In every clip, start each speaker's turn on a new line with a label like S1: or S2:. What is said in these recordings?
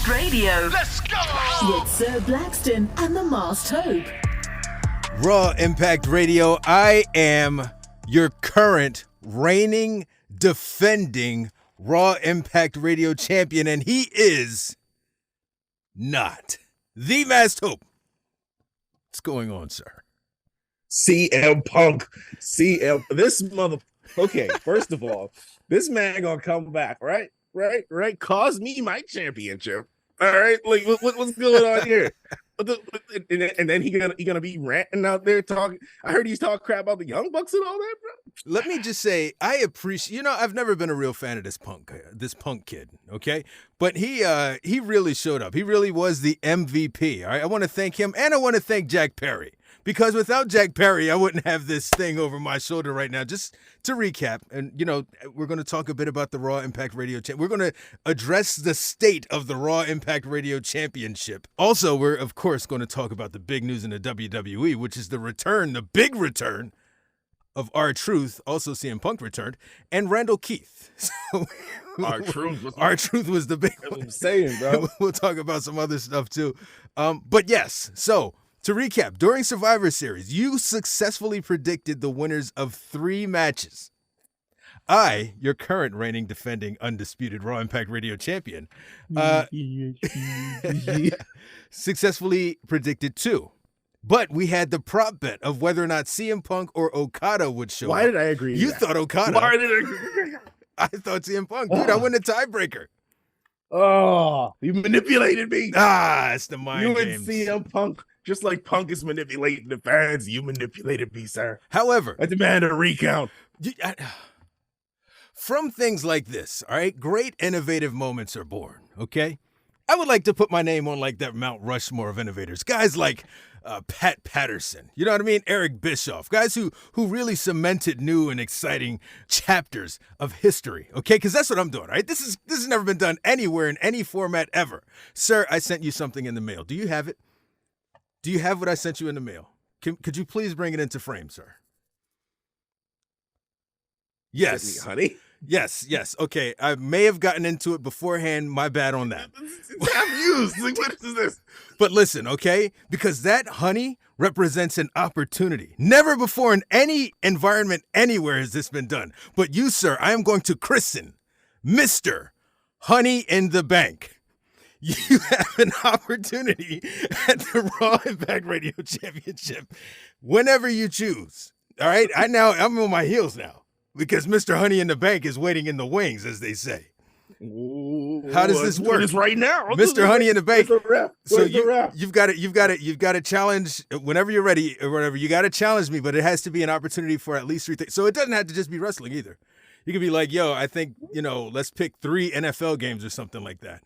S1: Impact Radio.
S2: Let's go!
S1: With Sir Blackston and the Masked Hope.
S3: Raw Impact Radio. I am your current reigning, defending Raw Impact Radio champion, and he is not the Masked Hope. What's going on, sir?
S4: CM Punk. This mother. Okay, first of all, this man gonna come back, right? Cause me my championship. All right, like what's going on here? And then he gonna be ranting out there talking. I heard he's talking crap about the Young Bucks and all that, bro.
S3: Let me just say, I appreciate. I've never been a real fan of this Punk kid. Okay, but he really showed up. He really was the MVP. All right, I want to thank him, and I want to thank Jack Perry. Because without Jack Perry, I wouldn't have this thing over my shoulder right now. Just to recap, and we're going to talk a bit about the Raw Impact Radio We're going to address the state of the Raw Impact Radio Championship. Also, we're of course going to talk about the big news in the WWE, which is the big return of R-Truth. Also, CM Punk returned, and Randall Keith. So, R-Truth was the big one.
S4: I'm saying, bro.
S3: We'll talk about some other stuff too. But yes, so. To recap, during Survivor Series, you successfully predicted the winners of 3 matches. I, your current reigning, defending, undisputed Raw Impact Radio champion, successfully predicted 2. But we had the prop bet of whether or not CM Punk or Okada would show up.
S4: Why did I agree?
S3: You thought Okada.
S4: Why did I agree?
S3: I thought CM Punk. Dude, I won a tiebreaker.
S4: Oh, you manipulated me.
S3: It's the mind games.
S4: You and CM Punk. Just like Punk is manipulating the fans, you manipulated me, sir.
S3: However,
S4: I demand a recount.
S3: From things like this, all right, great innovative moments are born, okay? I would like to put my name on like that Mount Rushmore of innovators. Guys like Pat Patterson, you know what I mean? Eric Bischoff, guys who really cemented new and exciting chapters of history, okay? Because that's what I'm doing, all right? This has never been done anywhere in any format ever. Sir, I sent you something in the mail. Do you have it? Do you have what I sent you in the mail? Could you please bring it into frame, sir? Yes.
S4: Honey?
S3: Yes. Okay, I may have gotten into it beforehand. My bad on that.
S4: It's half used. Like, what is this?
S3: But listen, okay? Because that honey represents an opportunity. Never before in any environment anywhere has this been done. But you, sir, I am going to christen Mr. Honey in the Bank. You have an opportunity at the Raw Impact Radio Championship whenever you choose. All right? I'm on my heels now because Mr. Honey in the Bank is waiting in the wings, as they say.
S4: Ooh,
S3: how does this work?
S4: It's right now.
S3: Mr. Honey in the Bank.
S4: So
S3: you've got to challenge whenever you're ready or whatever. You got to challenge me, but it has to be an opportunity for at least 3 things. So it doesn't have to just be wrestling either. You could be like, yo, I think, let's pick 3 NFL games or something like that.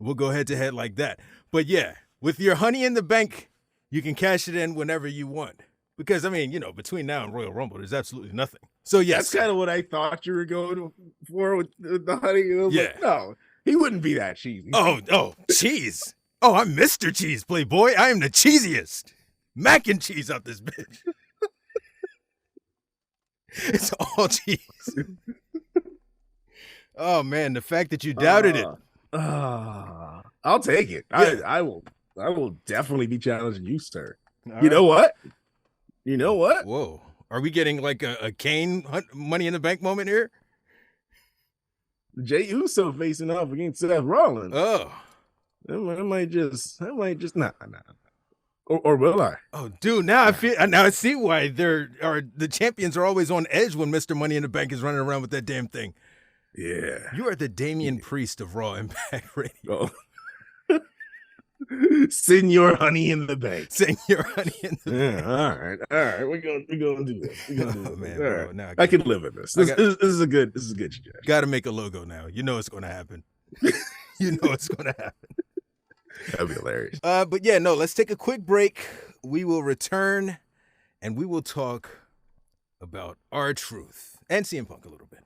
S3: We'll go head to head like that. But yeah, with your Honey in the Bank, you can cash it in whenever you want. Because, between now and Royal Rumble, there's absolutely nothing. So, yes.
S4: That's kind of what I thought you were going for with the Honey.
S3: Yeah.
S4: Like, no, he wouldn't be that cheesy.
S3: Oh, cheese. Oh, I'm Mr. Cheese, Playboy. I am the cheesiest. Mac and cheese out this bitch. It's all cheese. Oh, man, the fact that you doubted it.
S4: I'll take it.
S3: Yeah.
S4: I will definitely be challenging you, sir.
S3: All
S4: you
S3: right.
S4: know what?
S3: Whoa. Are we getting like a Kane Money in the Bank moment here?
S4: Jey Uso facing off against Seth Rollins.
S3: Oh.
S4: I might just nah. Or will I?
S3: Oh, dude, now I see why the champions are always on edge when Mr. Money in the Bank is running around with that damn thing.
S4: Yeah.
S3: You are the Damian Priest of Raw Impact Radio.
S4: Oh. Senor Honey in the Bank.
S3: Senor Honey in the Bank.
S4: All right. We're gonna do this.
S3: Oh, man, bro,
S4: right.
S3: now
S4: I can live with this. This is a good suggestion.
S3: Got to make a logo now. You know it's going to happen.
S4: That'd be hilarious.
S3: But yeah, no, let's take a quick break. We will return and we will talk about R-Truth and CM Punk a little bit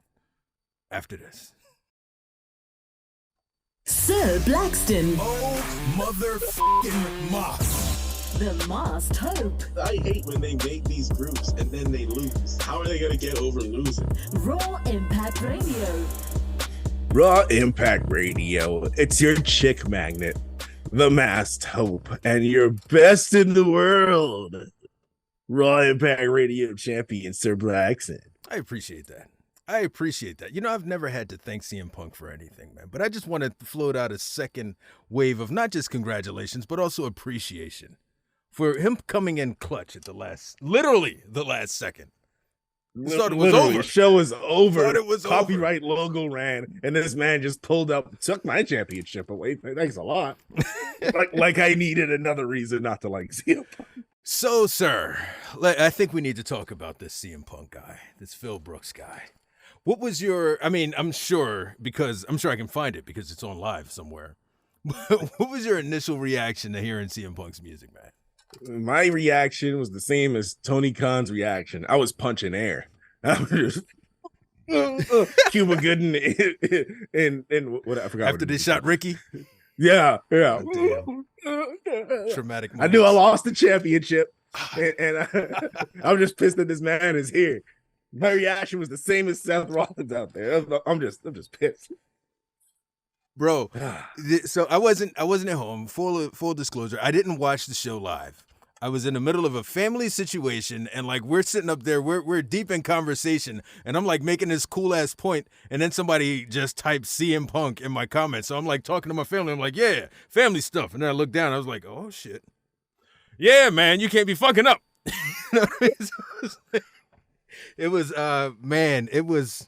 S3: after this.
S1: Sir Blackston.
S2: Oh, motherfucking Moss.
S1: The Masked Hope.
S5: I hate when they make these groups and then they lose. How are they going to get over losing?
S1: Raw Impact Radio.
S4: Raw Impact Radio. It's your chick magnet, the masked hope, and your best in the world. Raw Impact Radio champion, Sir Blackson.
S3: I appreciate that. I appreciate that. You know, I've never had to thank CM Punk for anything, man. But I just want to float out a second wave of not just congratulations, but also appreciation for him coming in clutch at literally the last second. Thought it was over.
S4: The show was over.
S3: Thought it was
S4: Copyright logo ran, and this man just pulled up, took my championship away. Thanks a lot. like I needed another reason not to like CM Punk.
S3: So, sir, I think we need to talk about this CM Punk guy, this Phil Brooks guy. What was your, I'm sure I can find it because it's on live somewhere. What was your initial reaction to hearing CM Punk's music, man?
S4: My reaction was the same as Tony Khan's reaction. I was punching air. I was just Cuba Gooden and what I forgot.
S3: After they shot Ricky?
S4: Yeah.
S3: Oh, traumatic
S4: moments. I knew I lost the championship, and I'm just pissed that this man is here. My reaction was the same as Seth Rollins out there. I'm just pissed,
S3: bro. So I wasn't at home. Full disclosure, I didn't watch the show live. I was in the middle of a family situation, and like we're sitting up there, we're deep in conversation, and I'm like making this cool ass point, and then somebody just typed CM Punk in my comments. So I'm like talking to my family. I'm like, yeah, family stuff, and then I looked down. I was like, oh shit, yeah, man, you can't be fucking up. You know what I mean? So it was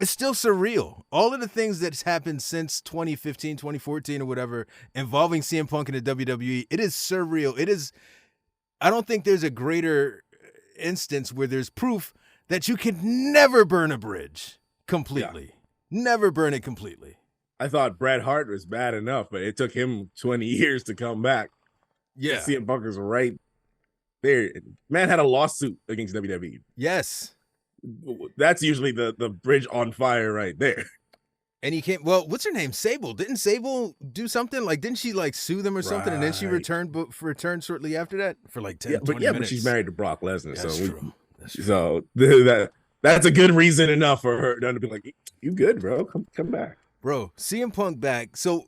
S3: it's still surreal. All of the things that's happened since 2015, 2014 or whatever involving CM Punk in the WWE, it is surreal. It is, I don't think there's a greater instance where there's proof that you can never burn a bridge completely. Yeah. Never burn it completely.
S4: I thought Bret Hart was bad enough, but it took him 20 years to come back.
S3: Yeah.
S4: CM Punk is right there. Man had a lawsuit against WWE.
S3: Yes.
S4: That's usually the bridge on fire right there.
S3: And he can't, well, what's her name? Sable. Didn't Sable do something? Like, didn't she like sue them or something? And then she returned shortly after that for like 10, 20 minutes.
S4: But she's married to Brock Lesnar.
S3: That's true. That's true.
S4: So that's a good reason enough for her to be like, you good, bro? Come back.
S3: Bro, CM Punk back. So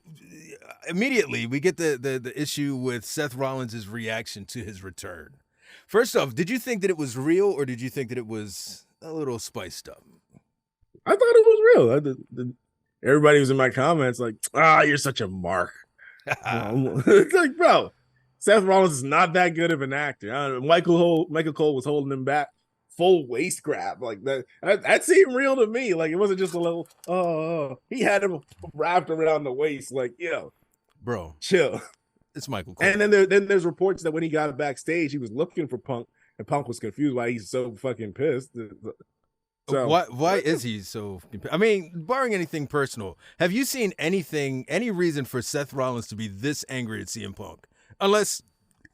S3: immediately we get the issue with Seth Rollins' reaction to his return. First off, did you think that it was real or did you think that it was a little spiced up?
S4: I thought it was real. Everybody was in my comments like, you're such a mark. It's like, bro, Seth Rollins is not that good of an actor. Michael Cole was holding him back. Full waist grab like that seemed real to me. Like it wasn't just a little he had him wrapped around the waist like,
S3: bro, chill. It's Michael Cole.
S4: And then there's reports that when he got backstage he was looking for Punk and Punk was confused why he's so fucking pissed.
S3: So why is he so, I mean, barring anything personal, have you seen any reason for Seth Rollins to be this angry at CM Punk unless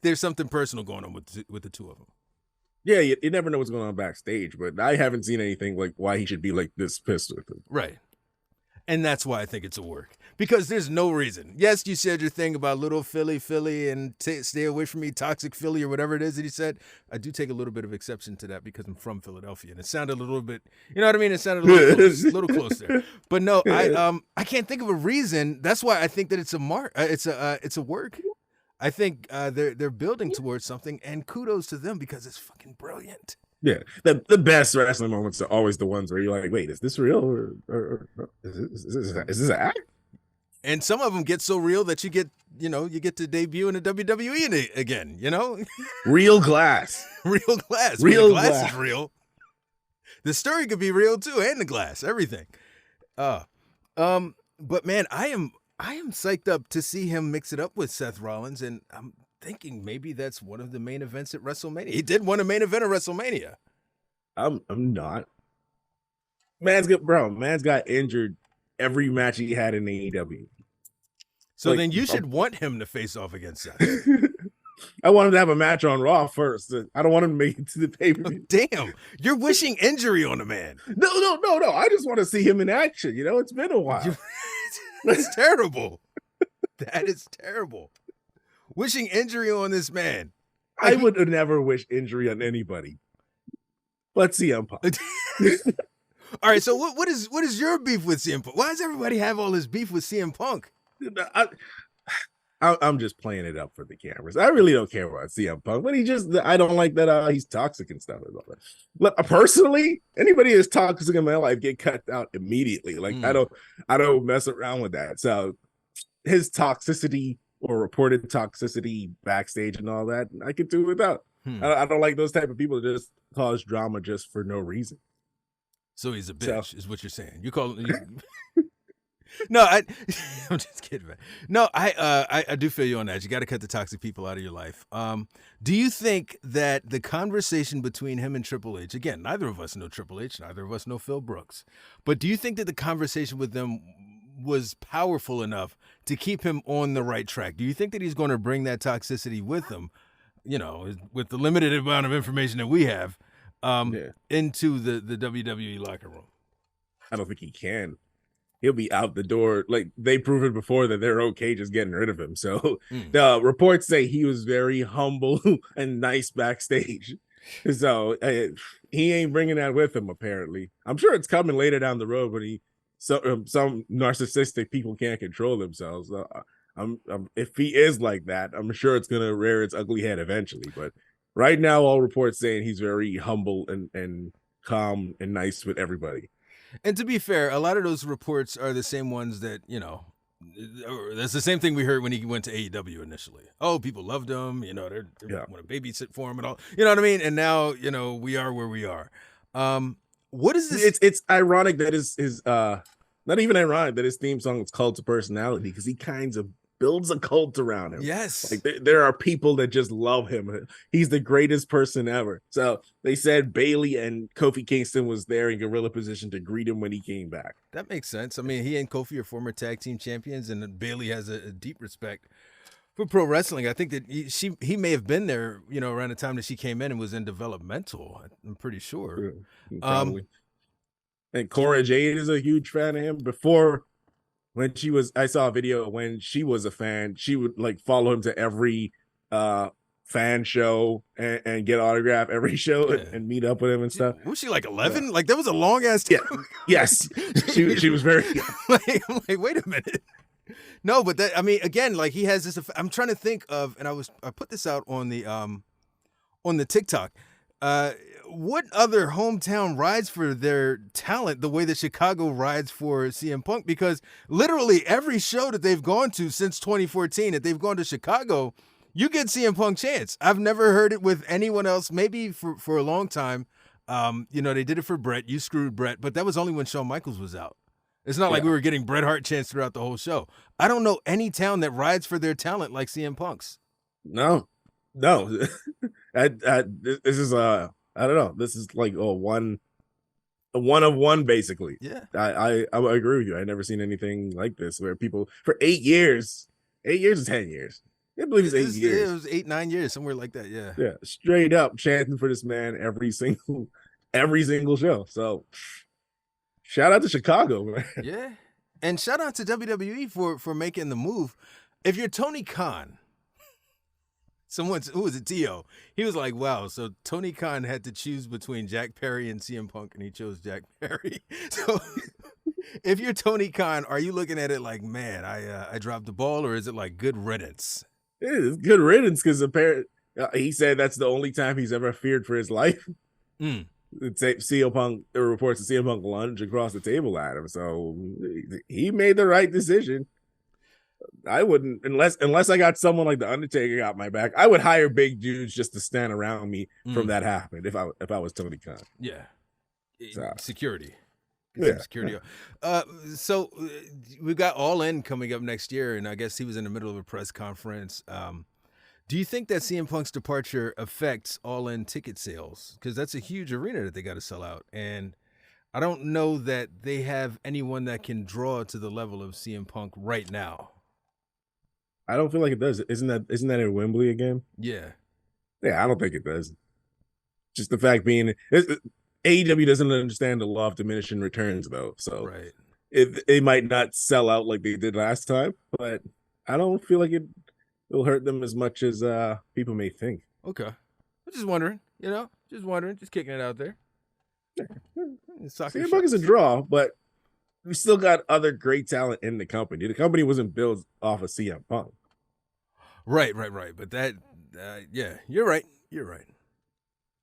S3: there's something personal going on with the two of them?
S4: Yeah, you never know what's going on backstage, but I haven't seen anything like why he should be like this pissed with him.
S3: Right. And that's why I think it's a work. Because there's no reason. Yes, you said your thing about little Philly, and stay away from me, toxic Philly, or whatever it is that he said. I do take a little bit of exception to that because I'm from Philadelphia, and it sounded a little bit, you know what I mean? It sounded a little close there. But no, I can't think of a reason. That's why I think that it's a mark. It's a work. I think they're building towards something, and kudos to them because it's fucking brilliant.
S4: Yeah, the best wrestling moments are always the ones where you're like, wait, is this real or is this an act?
S3: And some of them get so real that you get to debut in the WWE again,
S4: Real glass.
S3: Real glass.
S4: Real
S3: glass is real. The story could be real too, and the glass, everything. But man, I am psyched up to see him mix it up with Seth Rollins, and I'm thinking maybe that's one of the main events at WrestleMania. He did win a main event at WrestleMania.
S4: I'm not. Man's got injured every match he had in AEW.
S3: So then you should want him to face off against Seth.
S4: I want him to have a match on Raw first. I don't want him to make it to the pay-per-view.
S3: Damn, you're wishing injury on a man.
S4: No. I just want to see him in action. It's been a while.
S3: That's terrible. That is terrible. Wishing injury on this man.
S4: I would never wish injury on anybody. But CM Punk.
S3: All right, so what is your beef with CM Punk? Why does everybody have all this beef with CM Punk?
S4: I'm just playing it up for the cameras. I really don't care about CM Punk, but I don't like that he's toxic and stuff. But personally, anybody that's toxic in my life get cut out immediately. Like I don't mess around with that. So his toxicity or reported toxicity backstage and all that, I could do without. I don't like those type of people that just cause drama just for no reason.
S3: So he's a bitch, is what you're saying. You call him. No, I'm just kidding, man. No, I do feel you on that. You got to cut the toxic people out of your life. Do you think that the conversation between him and Triple H, again, neither of us know Triple H, neither of us know Phil Brooks, but do you think that the conversation with them was powerful enough to keep him on the right track? Do you think that he's going to bring that toxicity with him, with the limited amount of information that we have, into the WWE locker room?
S4: I don't think he can. He'll be out the door. Like they proven before that they're okay just getting rid of him. So the reports say he was very humble and nice backstage. So he ain't bringing that with him. Apparently, I'm sure it's coming later down the road. But some narcissistic people can't control themselves. If he is like that, I'm sure it's gonna rear its ugly head eventually. But right now, all reports saying he's very humble and calm and nice with everybody.
S3: And to be fair, a lot of those reports are the same ones that, that's the same thing we heard when he went to AEW initially. Oh, people loved him, they want to babysit for him and all, you know what I mean? And now, we are where we are. What is this?
S4: It's ironic that his not even ironic that his theme song is Cult to Personality, because he kind of builds a cult around him.
S3: Yes.
S4: Like there are people that just love him. He's the greatest person ever. So they said Bailey and Kofi Kingston was there in gorilla position to greet him when he came back.
S3: That makes sense. I mean, he and Kofi are former tag team champions, and Bailey has a deep respect for pro wrestling. I think that he may have been there, around the time that she came in and was in developmental. I'm pretty sure.
S4: Probably. And Cora Jade is a huge fan of him. Before, when I saw a video when she was a fan, she would like follow him to every fan show and get autograph every show and meet up with him and stuff.
S3: Was she like 11? Yeah. Like that was a long ass time.
S4: Yeah. Yes. she was very
S3: I'm like, wait a minute. No, but that, I mean, again, like he has this, I'm trying to think of, and I put this out on the TikTok. What other hometown rides for their talent the way that Chicago rides for CM Punk? Because literally every show that they've gone to since 2014, that they've gone to Chicago, you get CM Punk chants. I've never heard it with anyone else, maybe for a long time. They did it for Brett. You screwed Brett, but that was only when Shawn Michaels was out. It's not like we were getting Bret Hart chants throughout the whole show. I don't know any town that rides for their talent like CM Punk's.
S4: No. This is I don't know. This is like a one of one, basically.
S3: Yeah.
S4: I agree with you. I never seen anything like this where people for 8 years or 10 years. I believe it's 8 years.
S3: It was 8-9 years, somewhere like that. Yeah.
S4: Yeah. Straight up chanting for this man every single show. So shout out to Chicago, man.
S3: Yeah. And shout out to WWE for making the move. If you're Tony Khan, who was it, Tio? He was like, wow, so Tony Khan had to choose between Jack Perry and CM Punk, and he chose Jack Perry. So if you're Tony Khan, are you looking at it like, man, I dropped the ball, or is it like good riddance?
S4: It is good riddance, because apparently he said that's the only time he's ever feared for his life. CM Punk, it reports that CM Punk lunged across the table at him, so he made the right decision. I wouldn't, unless I got someone like the Undertaker got my back. I would hire big dudes just to stand around me from that happened if I was Tony Khan.
S3: Yeah,
S4: so.
S3: Security.
S4: Yeah.
S3: Security. So we've got All In coming up next year, and I guess he was in the middle of a press conference. Do you think that CM Punk's departure affects All In ticket sales? Because that's a huge arena that they got to sell out, and I don't know that they have anyone that can draw to the level of CM Punk right now.
S4: I don't feel like it does. Isn't that in Wembley again?
S3: Yeah.
S4: Yeah, I don't think it does. Just the fact being AEW doesn't understand the law of diminishing returns, though. So
S3: right.
S4: It might not sell out like they did last time, but I don't feel like it'll hurt them as much as people may think.
S3: Okay. I'm just wondering, just kicking it out there. Soccer
S4: CM Punk is a
S3: shots.
S4: draw, but we still got other great talent in the company. The company wasn't built off of CM Punk.
S3: Right. But that, yeah, you're right. You're right.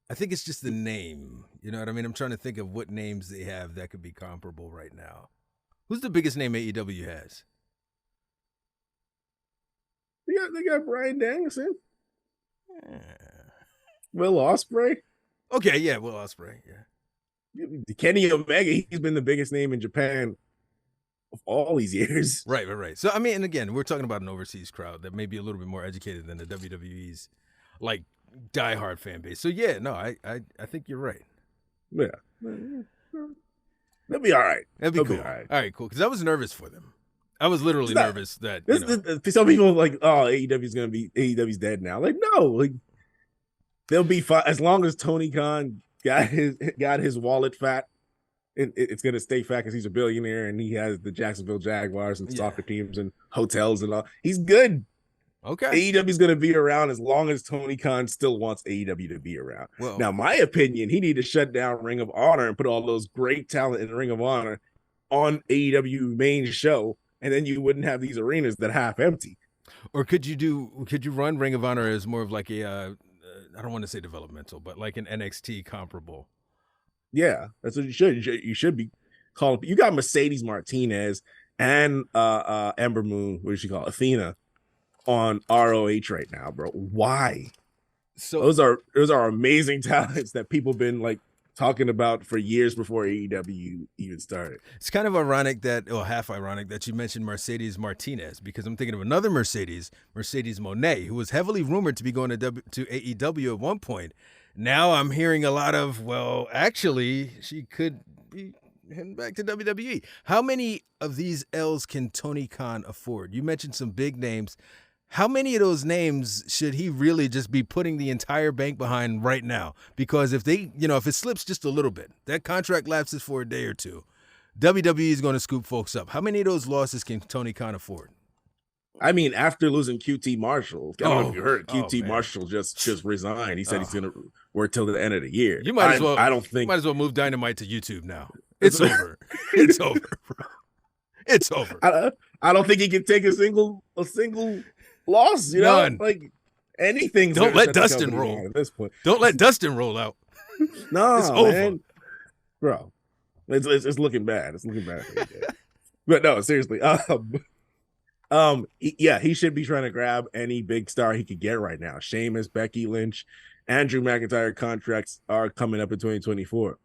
S3: I think it's just the name. You know what I mean? I'm trying to think of what names they have that could be comparable right now. Who's the biggest name AEW has?
S4: They got Bryan Danielson,
S3: Eh.
S4: Will Ospreay,
S3: Okay, yeah, Will Ospreay, yeah.
S4: Kenny Omega. He's been the biggest name in Japan of all these years.
S3: Right. So I mean, and again, we're talking about an overseas crowd that may be a little bit more educated than the WWE's like diehard fan base. So yeah, no, I think you're right.
S4: Yeah, they'll be all right.
S3: That'd be
S4: They'll
S3: cool.
S4: all right.
S3: All right, cool. Because I was nervous for them. I was literally nervous that
S4: Some people are like, oh, AEW's dead now. Like, no, like they'll be fine as long as Tony Khan got his wallet fat. It's gonna stay fat because he's a billionaire and he has the Jacksonville Jaguars and soccer teams and hotels and all. He's good.
S3: Okay.
S4: AEW's gonna be around as long as Tony Khan still wants AEW to be around.
S3: Well,
S4: Now, my opinion, he need to shut down Ring of Honor and put all those great talent in Ring of Honor on AEW main show, and then you wouldn't have these arenas that half empty.
S3: or could you run Ring of Honor as more of like a I don't want to say developmental, but like an NXT comparable?
S4: Yeah, that's what you should. You should be calling. You got Mercedes Martinez and Ember Moon. What does she call it? Athena on ROH right now, bro. Why?
S3: So
S4: Those are amazing talents that people been like talking about for years before AEW even started.
S3: it's kind of ironic that, or half ironic that you mentioned Mercedes Martinez, because I'm thinking of another Mercedes Moné, who was heavily rumored to be going to AEW at one point. Now I'm hearing a lot of, well, actually, she could be heading back to WWE. How many of these L's can Tony Khan afford? You mentioned some big names. How many of those names should he really just be putting the entire bank behind right now? Because if if it slips just a little bit, that contract lapses for a day or two, WWE is going to scoop folks up. How many of those losses can Tony Khan afford?
S4: I mean, after losing QT Marshall, I don't know if you heard, QT
S3: man.
S4: Marshall just resigned. He said he's going to work till the end of the year.
S3: You might as well.
S4: I don't think.
S3: You might as well move Dynamite to YouTube now. It's over. It's over, bro. It's over.
S4: I don't think he can take a single loss. You know,
S3: None.
S4: like anything.
S3: Don't let Dustin roll
S4: at this point.
S3: Don't let Dustin roll out.
S4: No,
S3: It's over.
S4: man. Bro. It's looking bad. It's looking bad. But no, seriously. He should be trying to grab any big star he could get right now. Sheamus, Becky Lynch, Andrew McIntyre contracts are coming up in 2024.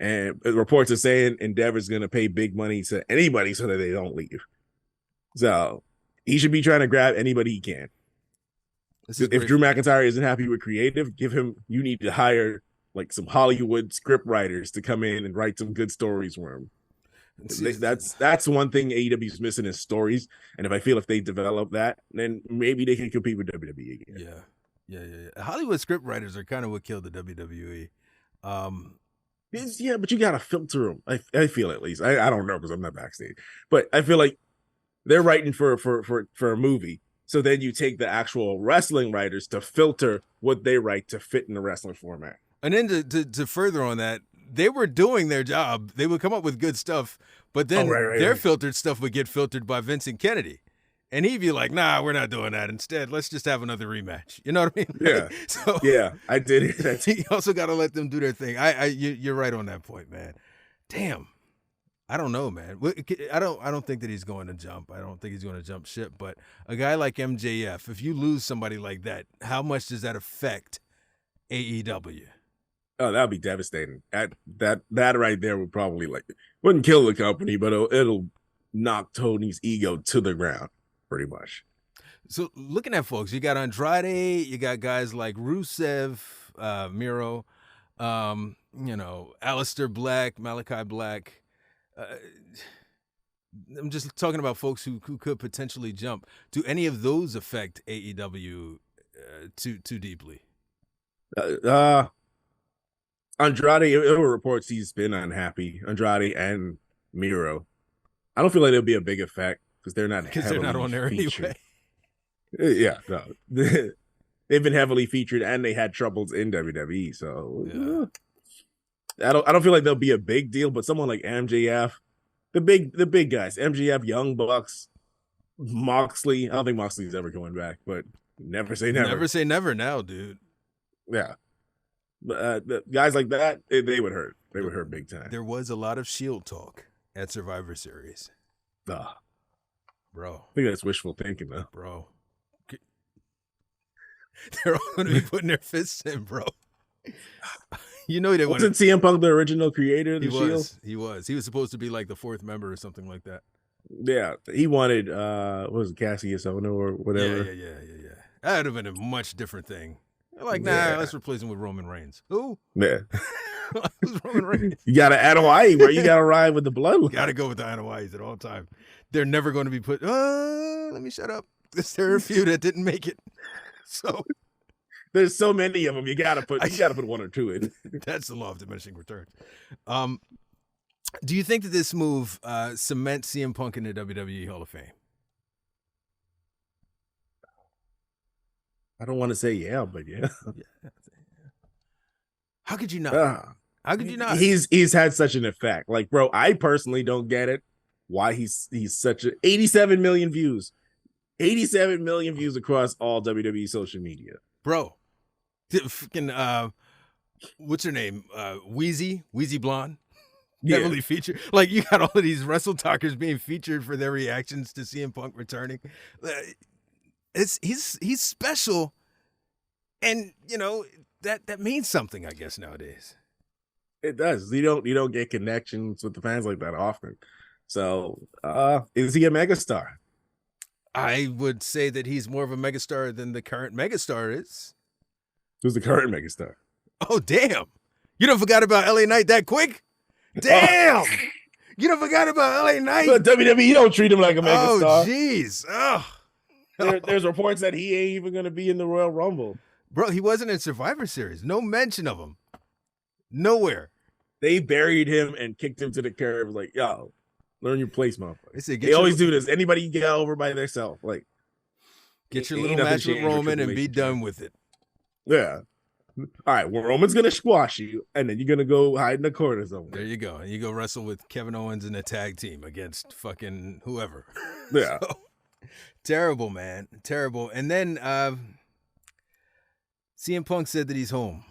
S4: And reports are saying Endeavor's going to pay big money to anybody so that they don't leave. So he should be trying to grab anybody he can. If Drew McIntyre isn't happy with creative, you need to hire like some Hollywood script writers to come in and write some good stories for him. That's one thing AEW is missing is stories. And if they develop that, then maybe they can compete with WWE again.
S3: Yeah. Hollywood script writers are kind of what killed the WWE.
S4: But you gotta filter them. I feel at least. I don't know because I'm not backstage, but I feel like they're writing for a movie. So then you take the actual wrestling writers to filter what they write to fit in the wrestling format.
S3: And then to further on that, they were doing their job. They would come up with good stuff, but then their filtered stuff would get filtered by Vincent Kennedy. And he'd be like, nah, we're not doing that. Instead, let's just have another rematch. You know what I mean?
S4: Yeah.
S3: So
S4: yeah, I did it.
S3: You also got to let them do their thing. You're right on that point, man. Damn. I don't know, man. I don't think that he's going to jump. I don't think he's going to jump ship. But a guy like MJF, if you lose somebody like that, how much does that affect AEW?
S4: Oh, that would be devastating. That right there would probably wouldn't kill the company, but it'll knock Tony's ego to the ground, pretty much.
S3: So looking at folks, you got Andrade, you got guys like Rusev, Miro, Aleister Black, Malachi Black. I'm just talking about folks who could potentially jump. Do any of those affect AEW too deeply? Andrade,
S4: there were reports he's been unhappy. Andrade and Miro. I don't feel like there'll be a big effect because they're not on there featured. Anyway. Yeah, no. They've been heavily featured and they had troubles in WWE. So I don't feel like there'll be a big deal, but someone like MJF, the big guys, MJF, Young Bucks, Moxley. I don't think Moxley's ever going back, but never say never.
S3: Never say never now, dude.
S4: Yeah. But the guys like that, they would hurt. They would hurt big time.
S3: There was a lot of Shield talk at Survivor Series.
S4: I
S3: Bro.
S4: think that's wishful thinking, though.
S3: Bro. They're all going to be putting their fists in, bro. You know they
S4: Wasn't CM Punk the original creator of the Shield?
S3: He was. He was supposed to be like the fourth member or something like that.
S4: Yeah. He wanted, what was it, Cassius Ohno or whatever?
S3: Yeah. That would have been a much different thing. They're like, nah, let's replace him with Roman Reigns. Who?
S4: Yeah.
S3: Who's Roman Reigns?
S4: You got to Anoa'i, where you got to ride with the bloodline.
S3: Got to go with the Anoa'is at all time. They're never going to be put. Let me shut up. They're a few that didn't make it. So
S4: there's so many of them. You got to put one or two in.
S3: That's the law of diminishing returns. Do you think that this move cements CM Punk in the WWE Hall of Fame?
S4: I don't want to say yeah, but yeah.
S3: How could you not? How could you not?
S4: He's had such an effect. Like, bro, I personally don't get it. Why he's such a 87 million views. 87 million views across all WWE social media.
S3: Bro. Freaking what's her name? Wheezy Blonde. Heavily featured. Like, you got all of these wrestle talkers being featured for their reactions to CM Punk returning. He's special, and you know that means something, I guess, nowadays.
S4: It does. You don't get connections with the fans like that often. So, is he a megastar?
S3: I would say that he's more of a megastar than the current megastar is.
S4: Who's the current megastar?
S3: Oh, damn! You don't forgot about LA Knight that quick? Damn! You don't forgot about LA Knight?
S4: But WWE don't treat him like a megastar.
S3: Oh, jeez. Oh.
S4: There's reports that he ain't even going to be in the Royal Rumble.
S3: Bro, he wasn't in Survivor Series. No mention of him. Nowhere.
S4: They buried him and kicked him to the curb. Like, yo, learn your place, motherfucker.
S3: They
S4: always do this. Anybody get over by themselves. Like,
S3: get your little match with Roman and be done with it.
S4: Yeah. All right, well, Roman's going to squash you, and then you're going to go hide in the corner somewhere.
S3: There you go. And you go wrestle with Kevin Owens in a tag team against fucking whoever.
S4: Yeah.
S3: So, terrible, man. Terrible. And then CM Punk said that he's home.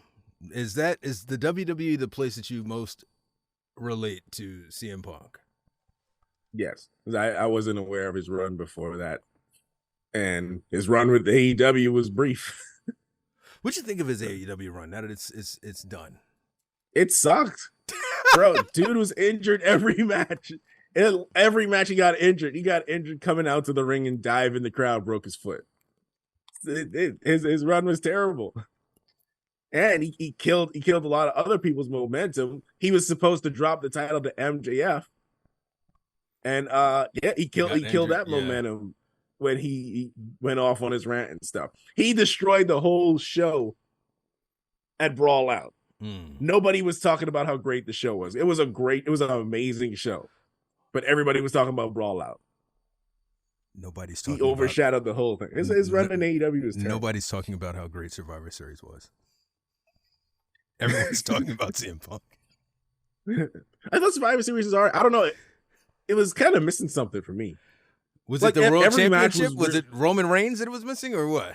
S3: Is the WWE the place that you most relate to CM Punk?
S4: Yes. I wasn't aware of his run before that. And his run with the AEW was brief.
S3: What'd you think of his AEW run now that it's done?
S4: It sucked. Bro, dude was injured every match. Every match he got injured. He got injured coming out to the ring and dive in the crowd, broke his foot. His run was terrible. And he killed a lot of other people's momentum. He was supposed to drop the title to MJF. And he killed that momentum when he went off on his rant and stuff. He destroyed the whole show at Brawl Out. Nobody was talking about how great the show was. It was an amazing show. But everybody was talking about Brawl Out.
S3: Nobody's talking.
S4: He overshadowed the whole thing. His run in AEW was terrible.
S3: Nobody's talking about how great Survivor Series was. Everyone's talking about CM Punk.
S4: I thought Survivor Series was alright. I don't know. It was kind of missing something for me.
S3: Was it the World Championship? Was it Roman Reigns that it was missing, or what?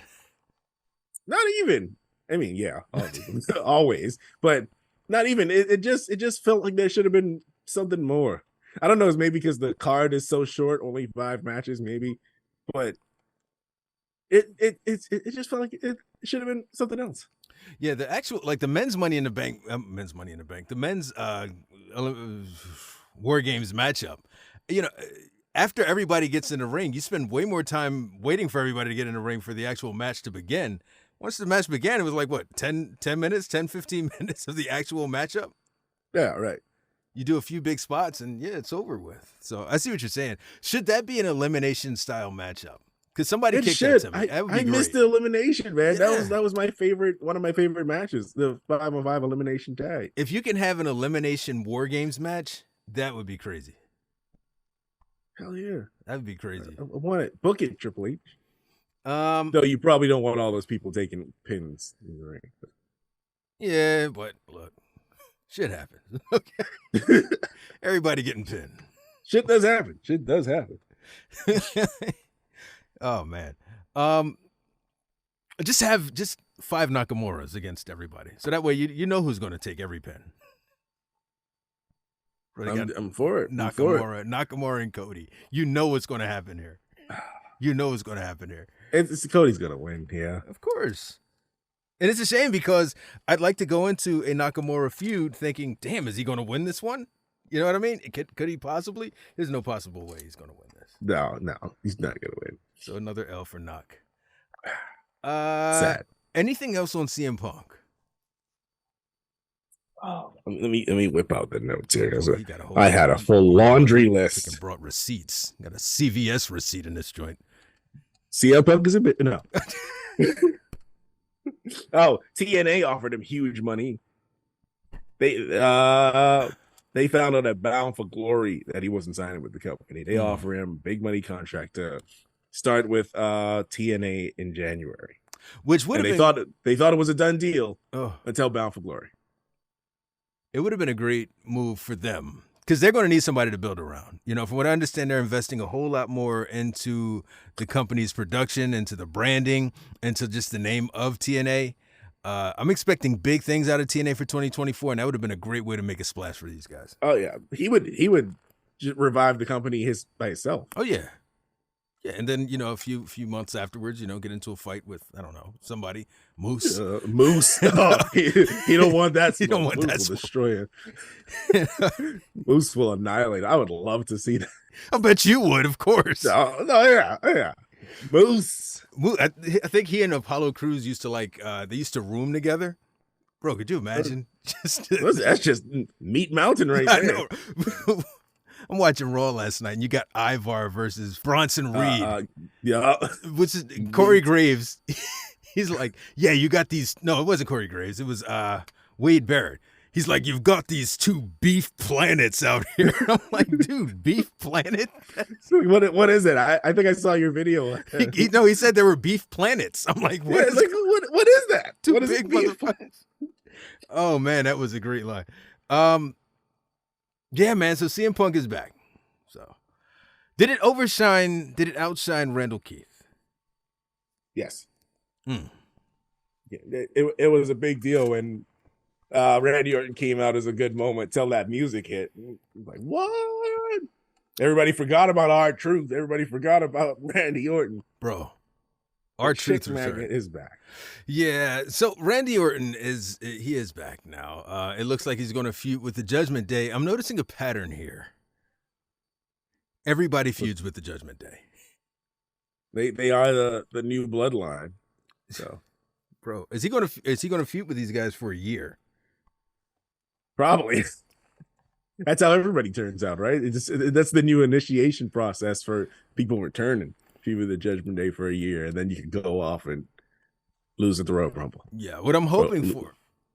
S4: Not even. I mean, yeah, always, but not even. It just felt like there should have been something more. I don't know. It's maybe because the card is so short, only 5 matches, maybe. But it just felt like it should have been something else.
S3: Yeah, the actual the men's Money in the Bank, the men's War Games matchup. You know, after everybody gets in the ring, you spend way more time waiting for everybody to get in the ring for the actual match to begin. Once the match began, it was like, what, 10 minutes, 10, 15 minutes of the actual matchup?
S4: Yeah, right.
S3: You do a few big spots, and yeah, it's over with. So I see what you're saying. Should that be an elimination style matchup? Because somebody kicked that to me. That would be great.
S4: Missed the elimination, man. Yeah. That was my favorite, one of my favorite matches, the 5-on-5 elimination tag.
S3: If you can have an elimination War Games match, that would be crazy.
S4: Hell yeah.
S3: That would be crazy.
S4: I want it. Book it, Triple H. Though you probably don't want all those people taking pins in the ring.
S3: Yeah, but look, Shit happens. Okay. Everybody getting pinned.
S4: Shit does happen. Shit does happen.
S3: Oh man. Just 5 Nakamura's against everybody. So that way you know who's going to take every pin.
S4: I'm for it. I'm for it.
S3: Nakamura and Cody. You know what's going to happen here. You know what's going to happen here.
S4: It's Cody's going to win, yeah.
S3: Of course. And it's a shame because I'd like to go into a Nakamura feud thinking, damn, is he going to win this one? You know what I mean? Could he possibly? There's no possible way he's going to win this.
S4: No, he's not going to win.
S3: So another L for Nak.
S4: Sad.
S3: Anything else on CM Punk?
S4: Oh, let me whip out the notes here.
S3: I
S4: had a full laundry list.
S3: And brought receipts. Got a CVS receipt in this joint.
S4: CM Punk is a bit no. Oh, TNA offered him huge money. They found out at Bound for Glory that he wasn't signing with the company. They offer him big money contract to start with TNA in January,
S3: which would have
S4: they thought it was a done deal until Bound for Glory.
S3: It would have been a great move for them because they're going to need somebody to build around. You know, from what I understand, they're investing a whole lot more into the company's production, into the branding, into just the name of TNA. I'm expecting big things out of TNA for 2024, and that would have been a great way to make a splash for these guys.
S4: Oh yeah, he would just revive the company by himself.
S3: Oh yeah, yeah, and then a few months afterwards, get into a fight with somebody, Moose.
S4: Moose. Oh, he don't want that.
S3: He don't want
S4: Moose
S3: that.
S4: Will destroy him. Moose will annihilate. I would love to see that.
S3: I bet you would, of course.
S4: No, yeah. Moose.
S3: I think he and Apollo Crews used to they used to room together. Bro, could you imagine?
S4: That's just Meat Mountain right there.
S3: I know. I'm watching Raw last night, and you got Ivar versus Bronson Reed.
S4: Yeah.
S3: Which is Corey Graves. He's like, yeah, you got these. No, it wasn't Corey Graves. It was Wade Barrett. He's like, you've got these 2 beef planets out here. I'm like, dude, beef planet?
S4: What is it? I think I saw your video.
S3: He said there were beef planets. I'm like, what?
S4: Yeah, what is that?
S3: 2
S4: what is
S3: big motherfuckers. Oh man, that was a great line. Yeah, man. So CM Punk is back. So, did it outshine Randall Keith?
S4: Yes.
S3: Yeah,
S4: it was a big deal when Randy Orton came out as a good moment till that music hit. Like, what? Everybody forgot about R-Truth. Everybody forgot about Randy Orton.
S3: Bro, R-Truth
S4: is back.
S3: Yeah, so Randy Orton is back now. It looks like he's going to feud with the Judgment Day. I'm noticing a pattern here. Everybody feuds with the Judgment Day.
S4: They are the new bloodline. So,
S3: bro, is he going to feud with these guys for a year?
S4: Probably. That's how everybody turns out, right? That's the new initiation process for people returning. Feud with the Judgment Day for a year, and then you can go off and lose at the Royal Rumble.
S3: Yeah, what I'm hoping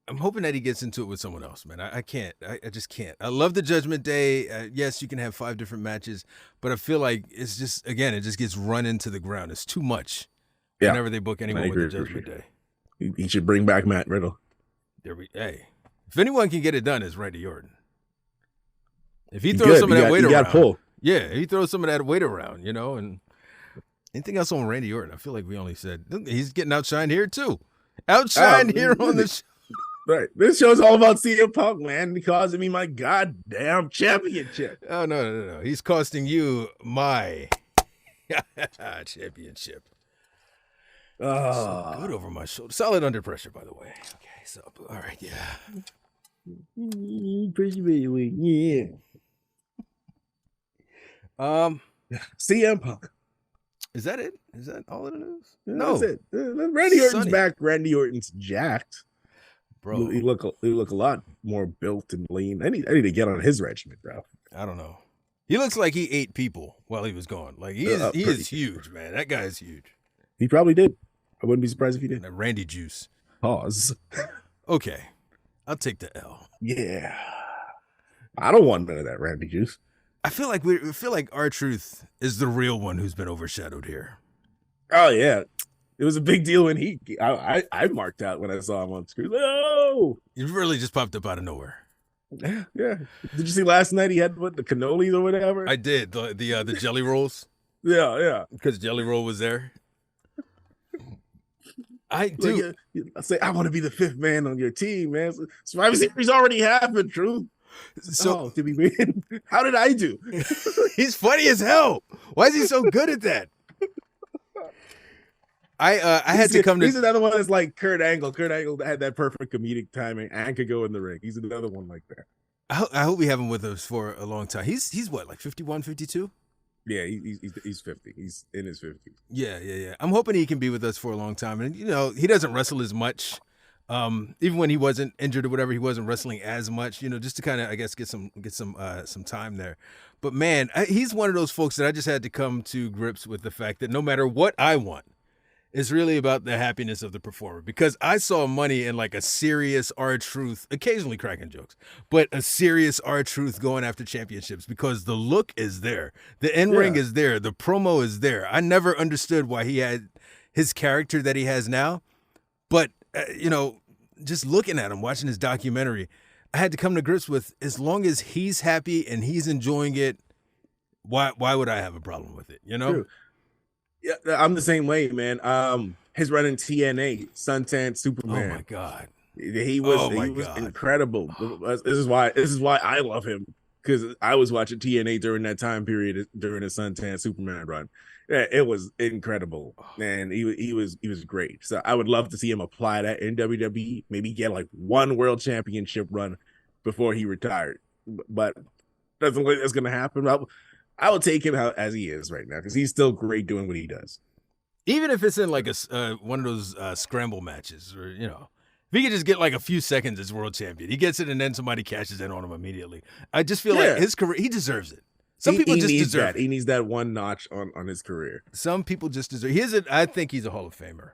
S3: I'm hoping that he gets into it with someone else, man. I can't. I just can't. I love the Judgment Day. Yes, you can have 5 different matches, but I feel like it's just, again, it just gets run into the ground. It's too much whenever they book anyone with the Judgment Day.
S4: He should bring back Matt Riddle.
S3: Hey, if anyone can get it done, it's Randy Orton. If he throws some of that weight around. Yeah, he throws some of that weight around, and anything else on Randy Orton? I feel like we only said he's getting outshined here too. Outshined here on the show.
S4: Right. This show's all about CM Punk, man. He costing me my goddamn championship.
S3: Oh, no. He's costing you my championship. So good over my shoulder. Solid under pressure, by the way. Okay, so, all right, yeah.
S4: Yeah. CM Punk.
S3: Is that it? Is that all it is?
S4: No. That's it. Randy Orton's back. Randy Orton's jacked.
S3: Bro,
S4: he look a lot more built and lean. I need to get on his regimen, bro.
S3: I don't know. He looks like he ate people while he was gone. Like he is huge, man. That guy is huge.
S4: He probably did. I wouldn't be surprised if he did.
S3: That Randy juice.
S4: Pause.
S3: Okay, I'll take the L.
S4: Yeah, I don't want none of that Randy juice.
S3: I feel like R-Truth is the real one who's been overshadowed here.
S4: Oh yeah. It was a big deal when I marked out when I saw him on screen. Oh,
S3: he really just popped up out of nowhere.
S4: Yeah, yeah. Did you see last night? He had what, the cannolis or whatever.
S3: I did the jelly rolls
S4: Yeah, yeah.
S3: because Jelly Roll was there. I
S4: Like,
S3: do.
S4: I say, I want to be the fifth man on your team, man. Survivor Series already happened, Truth.
S3: So
S4: Did we win? How did I do?
S3: he's funny as hell. Why is he so good at that? I had to come to.
S4: He's another one that's like Kurt Angle. Kurt Angle had that perfect comedic timing and could go in the ring. He's another one like that.
S3: I hope we have him with us for a long time. He's what, like 51, 52?
S4: Yeah, he's 50. He's in his 50s.
S3: Yeah. I'm hoping he can be with us for a long time. And he doesn't wrestle as much. Even when he wasn't injured or whatever, he wasn't wrestling as much. Just to kind of, I guess, get some time there. But man, he's one of those folks that I just had to come to grips with the fact that no matter what I want, it's really about the happiness of the performer, because I saw money in like a serious R-Truth, occasionally cracking jokes, but a serious R-Truth going after championships because the look is there. The in-ring is there. The promo is there. I never understood why he had his character that he has now. But, just looking at him, watching his documentary, I had to come to grips with, as long as he's happy and he's enjoying it, why would I have a problem with it,
S4: True. Yeah, I'm the same way, man. His run in TNA, Suntan Superman.
S3: Oh my God.
S4: He was incredible. This is why I love him, because I was watching TNA during that time period during the Suntan Superman run. Yeah, it was incredible, and he was great. So I would love to see him apply that in WWE. Maybe get like one world championship run before he retired, but doesn't look like that's gonna happen. I will take him as he is right now, because he's still great doing what he does.
S3: Even if it's in like one of those scramble matches, or if he could just get like a few seconds as world champion, he gets it, and then somebody cashes in on him immediately. I just feel like his career, he deserves it. Some people just deserve it.
S4: He needs that one notch on his career.
S3: Some people just deserve. I think he's a Hall of Famer.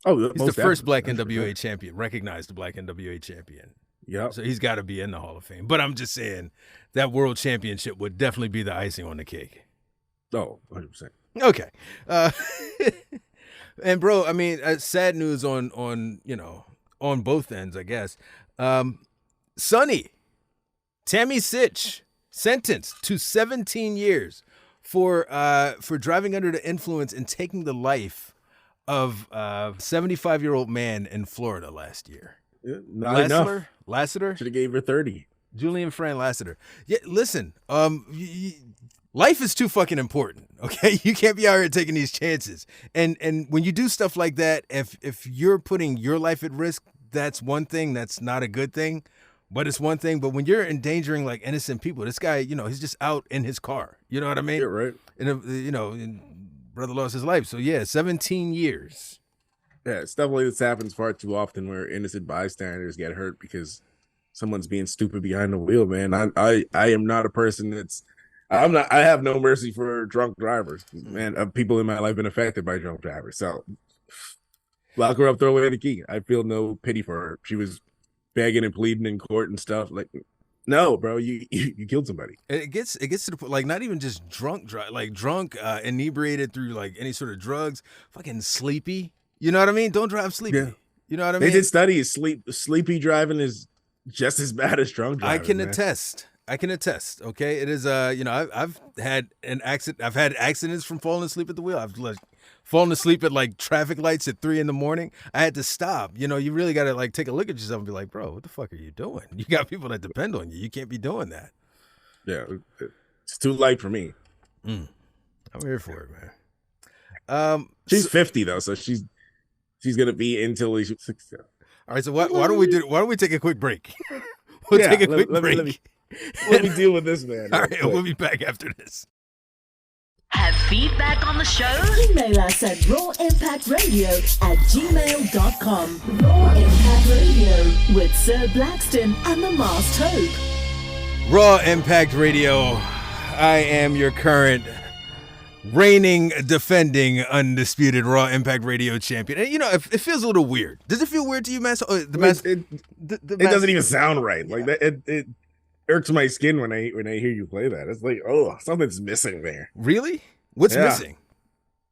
S4: Oh,
S3: he's the first Black NWA champion, recognized Black NWA champion.
S4: Yeah.
S3: So he's got to be in the Hall of Fame. But I'm just saying that world championship would definitely be the icing on the cake.
S4: Oh, 100%.
S3: Okay. And bro, I mean, sad news on both ends, I guess. Sonny, Tammy Sitch, sentenced to 17 years for driving under the influence and taking the life of a 75-year-old man in Florida last year.
S4: Yeah, not enough.
S3: Lassiter?
S4: Should have gave her 30.
S3: Julian Fran Lassiter. Yeah, listen, life is too fucking important, okay? You can't be out here taking these chances. And when you do stuff like that, if you're putting your life at risk, that's one thing. That's not a good thing, but it's one thing. But when you're endangering like innocent people, this guy, he's just out in his car. You know what I mean?
S4: Yeah, right.
S3: And brother lost his life. So yeah, 17 years.
S4: Yeah, stuff like this happens far too often, where innocent bystanders get hurt because someone's being stupid behind the wheel, man. I am not a person I have no mercy for drunk drivers, man. People in my life been affected by drunk drivers. So lock her up, throw away the key. I feel no pity for her. She was begging and pleading in court and stuff. Like, no, bro, you killed somebody.
S3: It gets to the point, like, not even just drunk, inebriated through like any sort of drugs, fucking sleepy. You know what I mean? Don't drive sleepy. Yeah. You know what I mean?
S4: They did studies. Sleepy driving is just as bad as drunk driving.
S3: I can attest. Okay, it is. I've had an accident. I've had accidents from falling asleep at the wheel. I've fallen asleep at like traffic lights at 3 a.m. I had to stop. You really got to like take a look at yourself and be like, bro, what the fuck are you doing? You got people that depend on you. You can't be doing that.
S4: Yeah, it's too late for me.
S3: I'm here for it, man.
S4: She's 50 though, so she's gonna be until she's 60.
S3: All right, so why don't we take a quick break? We'll take a quick break.
S4: Let me deal with this, man.
S3: All right, we'll be back after this.
S1: Have feedback on the show? Email us at rawimpactradio@gmail.com. Raw Impact Radio with Sir Blackston and the Masked Hope.
S3: Raw Impact Radio. I am your current reigning, defending, undisputed Raw Impact Radio champion. And it feels a little weird. Does it feel weird to you, Master?
S4: It doesn't even sound right. Like that. It irks my skin when I hear you play that. It's like, oh, something's missing there.
S3: Really? What's missing?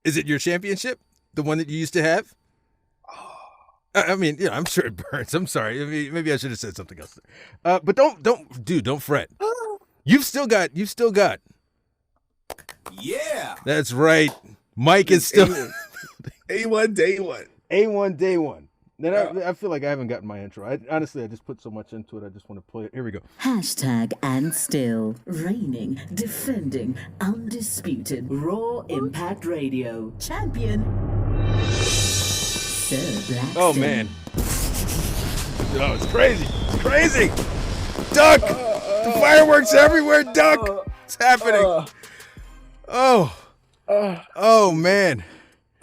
S3: Is it your championship? The one that you used to have? I mean, I'm sure it burns. I'm sorry. Maybe I should have said something else. But don't fret. You've still got.
S2: Yeah.
S3: That's right. Mike is still
S4: A1 day one.
S3: A1 day one. Then I feel like I haven't gotten my intro. Honestly, I just put so much into it. I just want to play it. Here we go.
S1: Hashtag and still reigning, defending, undisputed Raw Impact Radio champion, Sir Blackston.
S3: Oh man. Oh, it's crazy. It's crazy. Duck. The fireworks everywhere. Duck. It's happening. Oh man.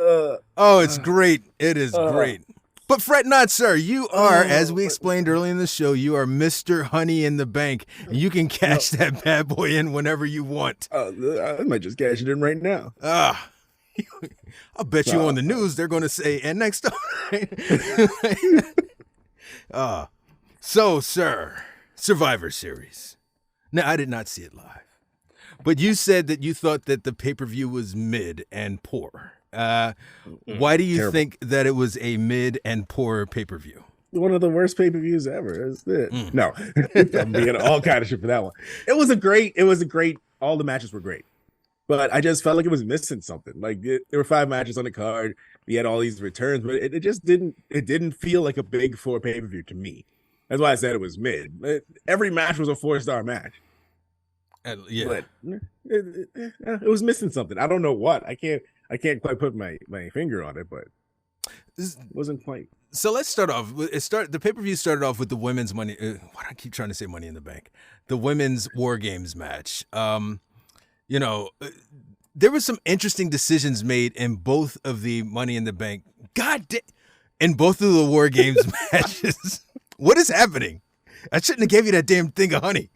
S3: Oh, it's great. It is great. But fret not, sir. You are, as we explained early in the show, you are Mr. Honey in the Bank. You can cash that bad boy in whenever you want.
S4: I might just cash it in right now.
S3: I'll bet you on the news they're going to say, and next up. So, sir, Survivor Series. Now, I did not see it live. But you said that you thought that the pay-per-view was mid and poor. Why do you think that it was a mid and poor pay-per-view?
S4: One of the worst pay-per-views ever. Is it? No, I'm being all kind of shit for that one. It was a great. All the matches were great, but I just felt like it was missing something. Like there were 5 matches on the card. We had all these returns, but it just didn't. It didn't feel like a big 4 pay-per-view to me. That's why I said it was mid. Every match was a 4-star match.
S3: Yeah,
S4: but it was missing something. I don't know what. I can't quite put my finger on it, but it wasn't quite.
S3: So let's start off. The pay-per-view started off with the women's money. Why do I keep trying to say Money in the Bank? The women's War Games match. There were some interesting decisions made in both of the Money in the Bank. In both of the War Games matches. What is happening? I shouldn't have gave you that damn thing of honey.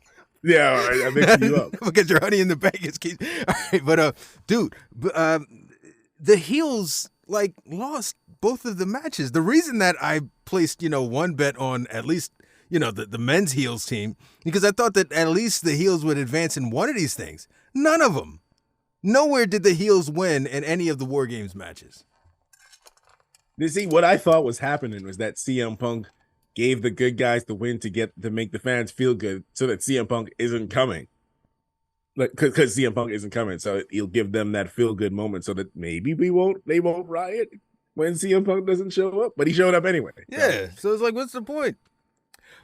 S4: Yeah, all right. I mixed you up.
S3: Because your Honey in the Bank is key. All right, but dude, the heels lost both of the matches. The reason that I placed, one bet on at least, the men's heels team, because I thought that at least the heels would advance in one of these things. None of them. Nowhere did the heels win in any of the War Games matches.
S4: You see, what I thought was happening was that CM Punk gave the good guys the win to make the fans feel good, so that CM Punk isn't coming. Because CM Punk isn't coming, so he'll give them that feel good moment, so that maybe they won't riot when CM Punk doesn't show up. But he showed up anyway.
S3: Yeah, so it's like, what's the point,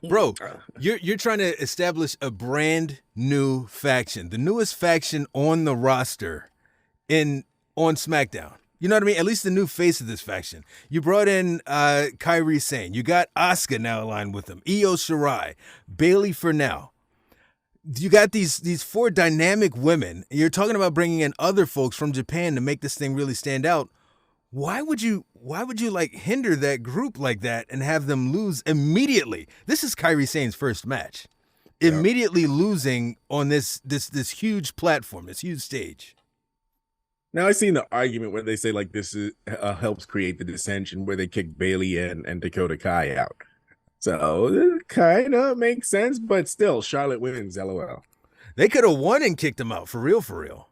S3: bro? You're trying to establish a brand new faction, the newest faction on the roster on SmackDown. You know what I mean? At least the new face of this faction. You brought in Kairi Sane. You got Asuka now aligned with them. Io Shirai, Bayley for now. You got these 4 dynamic women. You're talking about bringing in other folks from Japan to make this thing really stand out. Why would you hinder that group like that and have them lose immediately? This is Kairi Sane's first match. Yep. Immediately losing on this huge platform, this huge stage.
S4: Now I've seen the argument where they say this helps create the dissension where they kick Bayley and Dakota Kai out. So it kind of makes sense, but still, Charlotte wins, LOL.
S3: They could have won and kicked them out, for real.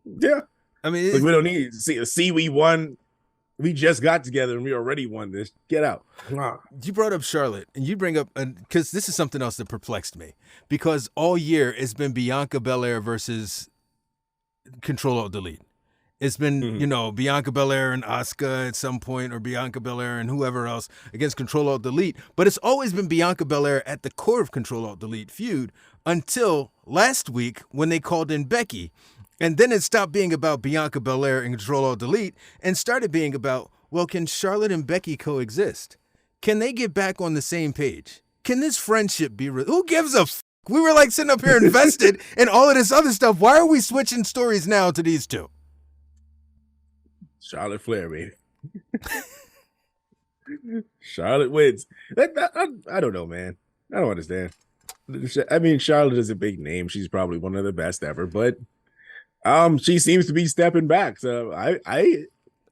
S4: Yeah. I mean, we don't need to see we won. We just got together and we already won this. Get out.
S3: You brought up Charlotte, and you bring up, because this is something else that perplexed me. Because all year it's been Bianca Belair versus Control-Alt-Delete. It's been, Bianca Belair and Asuka at some point, or Bianca Belair and whoever else against Control-Alt-Delete. But it's always been Bianca Belair at the core of Control-Alt-Delete feud until last week when they called in Becky. And then it stopped being about Bianca Belair and Control-Alt-Delete and started being about, well, can Charlotte and Becky coexist? Can they get back on the same page? Can this friendship be real? Who gives a f***? We were sitting up here invested in all of this other stuff. Why are we switching stories now to these two?
S4: Charlotte Flair, baby. Charlotte wins. I don't know, man. I don't understand. I mean, Charlotte is a big name. She's probably one of the best ever, but she seems to be stepping back. So I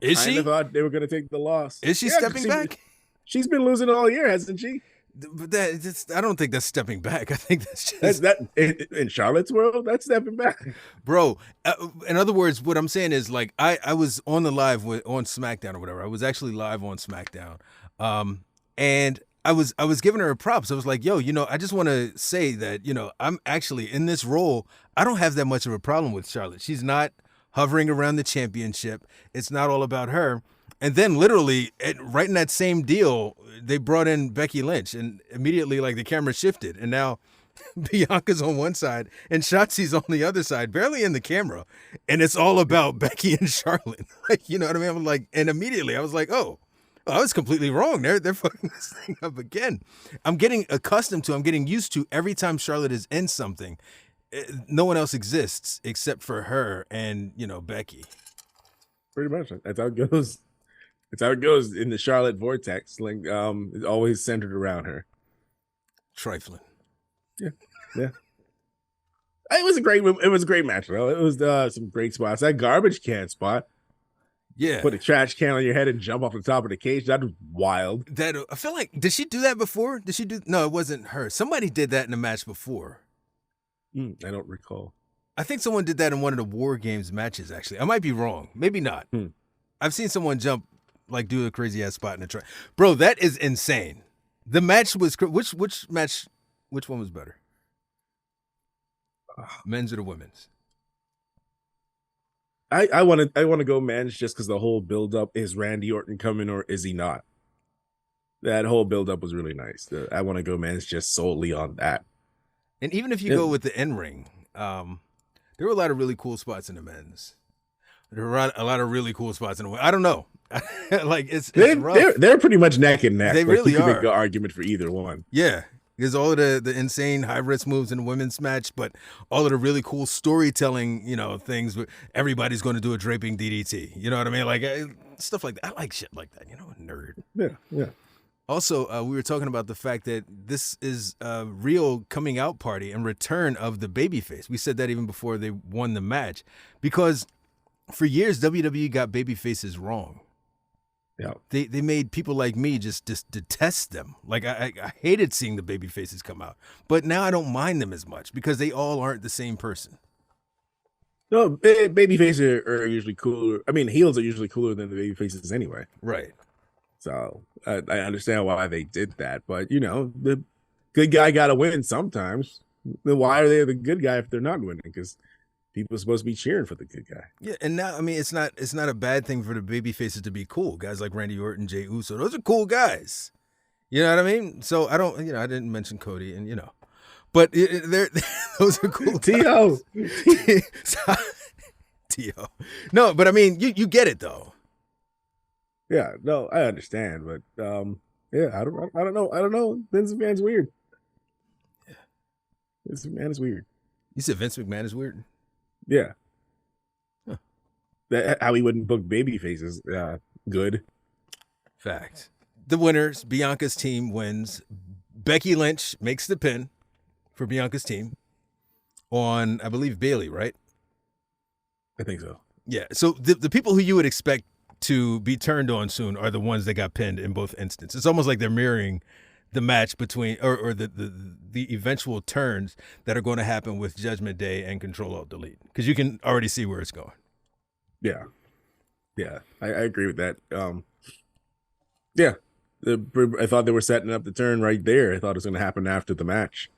S4: thought they were going to take the loss.
S3: Is she stepping back?
S4: She's been losing all year, hasn't she?
S3: But I don't think that's stepping back. I think that's
S4: That's
S3: just
S4: that in Charlotte's world. That's stepping back.
S3: bro. In other words, what I'm saying is like I was on the live on SmackDown or whatever. I was actually live on SmackDown, and I was giving her props. I was like, yo, I just want to say that I'm actually in this role. I don't have that much of a problem with Charlotte. She's not hovering around the championship. It's not all about her. And then literally right in that same deal, they brought in Becky Lynch, and immediately like the camera shifted, and now Bianca's on one side and Shotzi's on the other side, barely in the camera, and it's all about Becky and Charlotte. Like, you know what I mean? I'm like, and immediately I was like, oh, I was completely wrong. They're fucking this thing up again. I'm getting used to every time Charlotte is in something, no one else exists except for her and Becky.
S4: Pretty much. That's how it goes. It's how it goes in the Charlotte vortex. Like, it's always centered around her.
S3: Trifling.
S4: Yeah. It was a great match, though. It was some great spots. That garbage can spot.
S3: Yeah.
S4: Put a trash can on your head and jump off the top of the cage. That was wild.
S3: I feel like, did she do that before? No, it wasn't her. Somebody did that in a match before.
S4: I don't recall.
S3: I think someone did that in one of the War Games matches, actually. I might be wrong. Maybe not. I've seen someone do a crazy ass spot in the track. Bro, that is insane. The match was which one was better? Men's or the women's?
S4: I want to go men's just because the whole build up is Randy Orton coming or is he not? That whole build up was really nice. I want to go men's just solely on that.
S3: And even if you go with the in-ring, there were a lot of really cool spots in the men's. There were a lot of really cool spots in the women's. I don't know. Like it's rough.
S4: They're pretty much neck and neck.
S3: They really
S4: you can
S3: are.
S4: make an argument for either one.
S3: Yeah. There's all of the insane high risk moves in the women's match, but all of the really cool storytelling, things where everybody's going to do a draping DDT. You know what I mean? Like stuff like that. I like shit like that. Nerd.
S4: Yeah.
S3: Also, we were talking about the fact that this is a real coming out party and return of the babyface. We said that even before they won the match, because for years WWE got babyfaces wrong.
S4: Yeah,
S3: they made people like me just detest them. Like I hated seeing the baby faces come out, but now I don't mind them as much because they all aren't the same person.
S4: No, baby faces are usually cooler. I mean, heels are usually cooler than the baby faces anyway.
S3: Right.
S4: So I understand why they did that, but the good guy got to win sometimes. Then why are they the good guy if they're not winning? Because people are supposed to be cheering for the good guy. Yeah,
S3: and now it's not a bad thing for the baby faces to be cool. Guys like Randy Orton, Jey Uso, those are cool guys. You know what I mean? So I didn't mention Cody, and but they're those are cool.
S4: T.O.
S3: T.O. No, but I mean you get it though.
S4: Yeah, no, I understand, but yeah, I don't know. Vince McMahon's weird.
S3: Yeah.
S4: Vince McMahon is weird.
S3: You said Vince McMahon is weird?
S4: Yeah. Huh. How he wouldn't book baby faces. Good.
S3: Fact. The winners, Bianca's team wins. Becky Lynch makes the pin for Bianca's team on, I believe, Bayley, right?
S4: I think so.
S3: Yeah. So the people who you would expect to be turned on soon are the ones that got pinned in both instances. It's almost like they're mirroring the match between or the eventual turns that are going to happen with Judgment Day and Control-Alt-Delete, because you can already see where it's going.
S4: Yeah, I agree with that. Yeah, I thought they were setting up the turn right there. I thought it was going to happen after the match.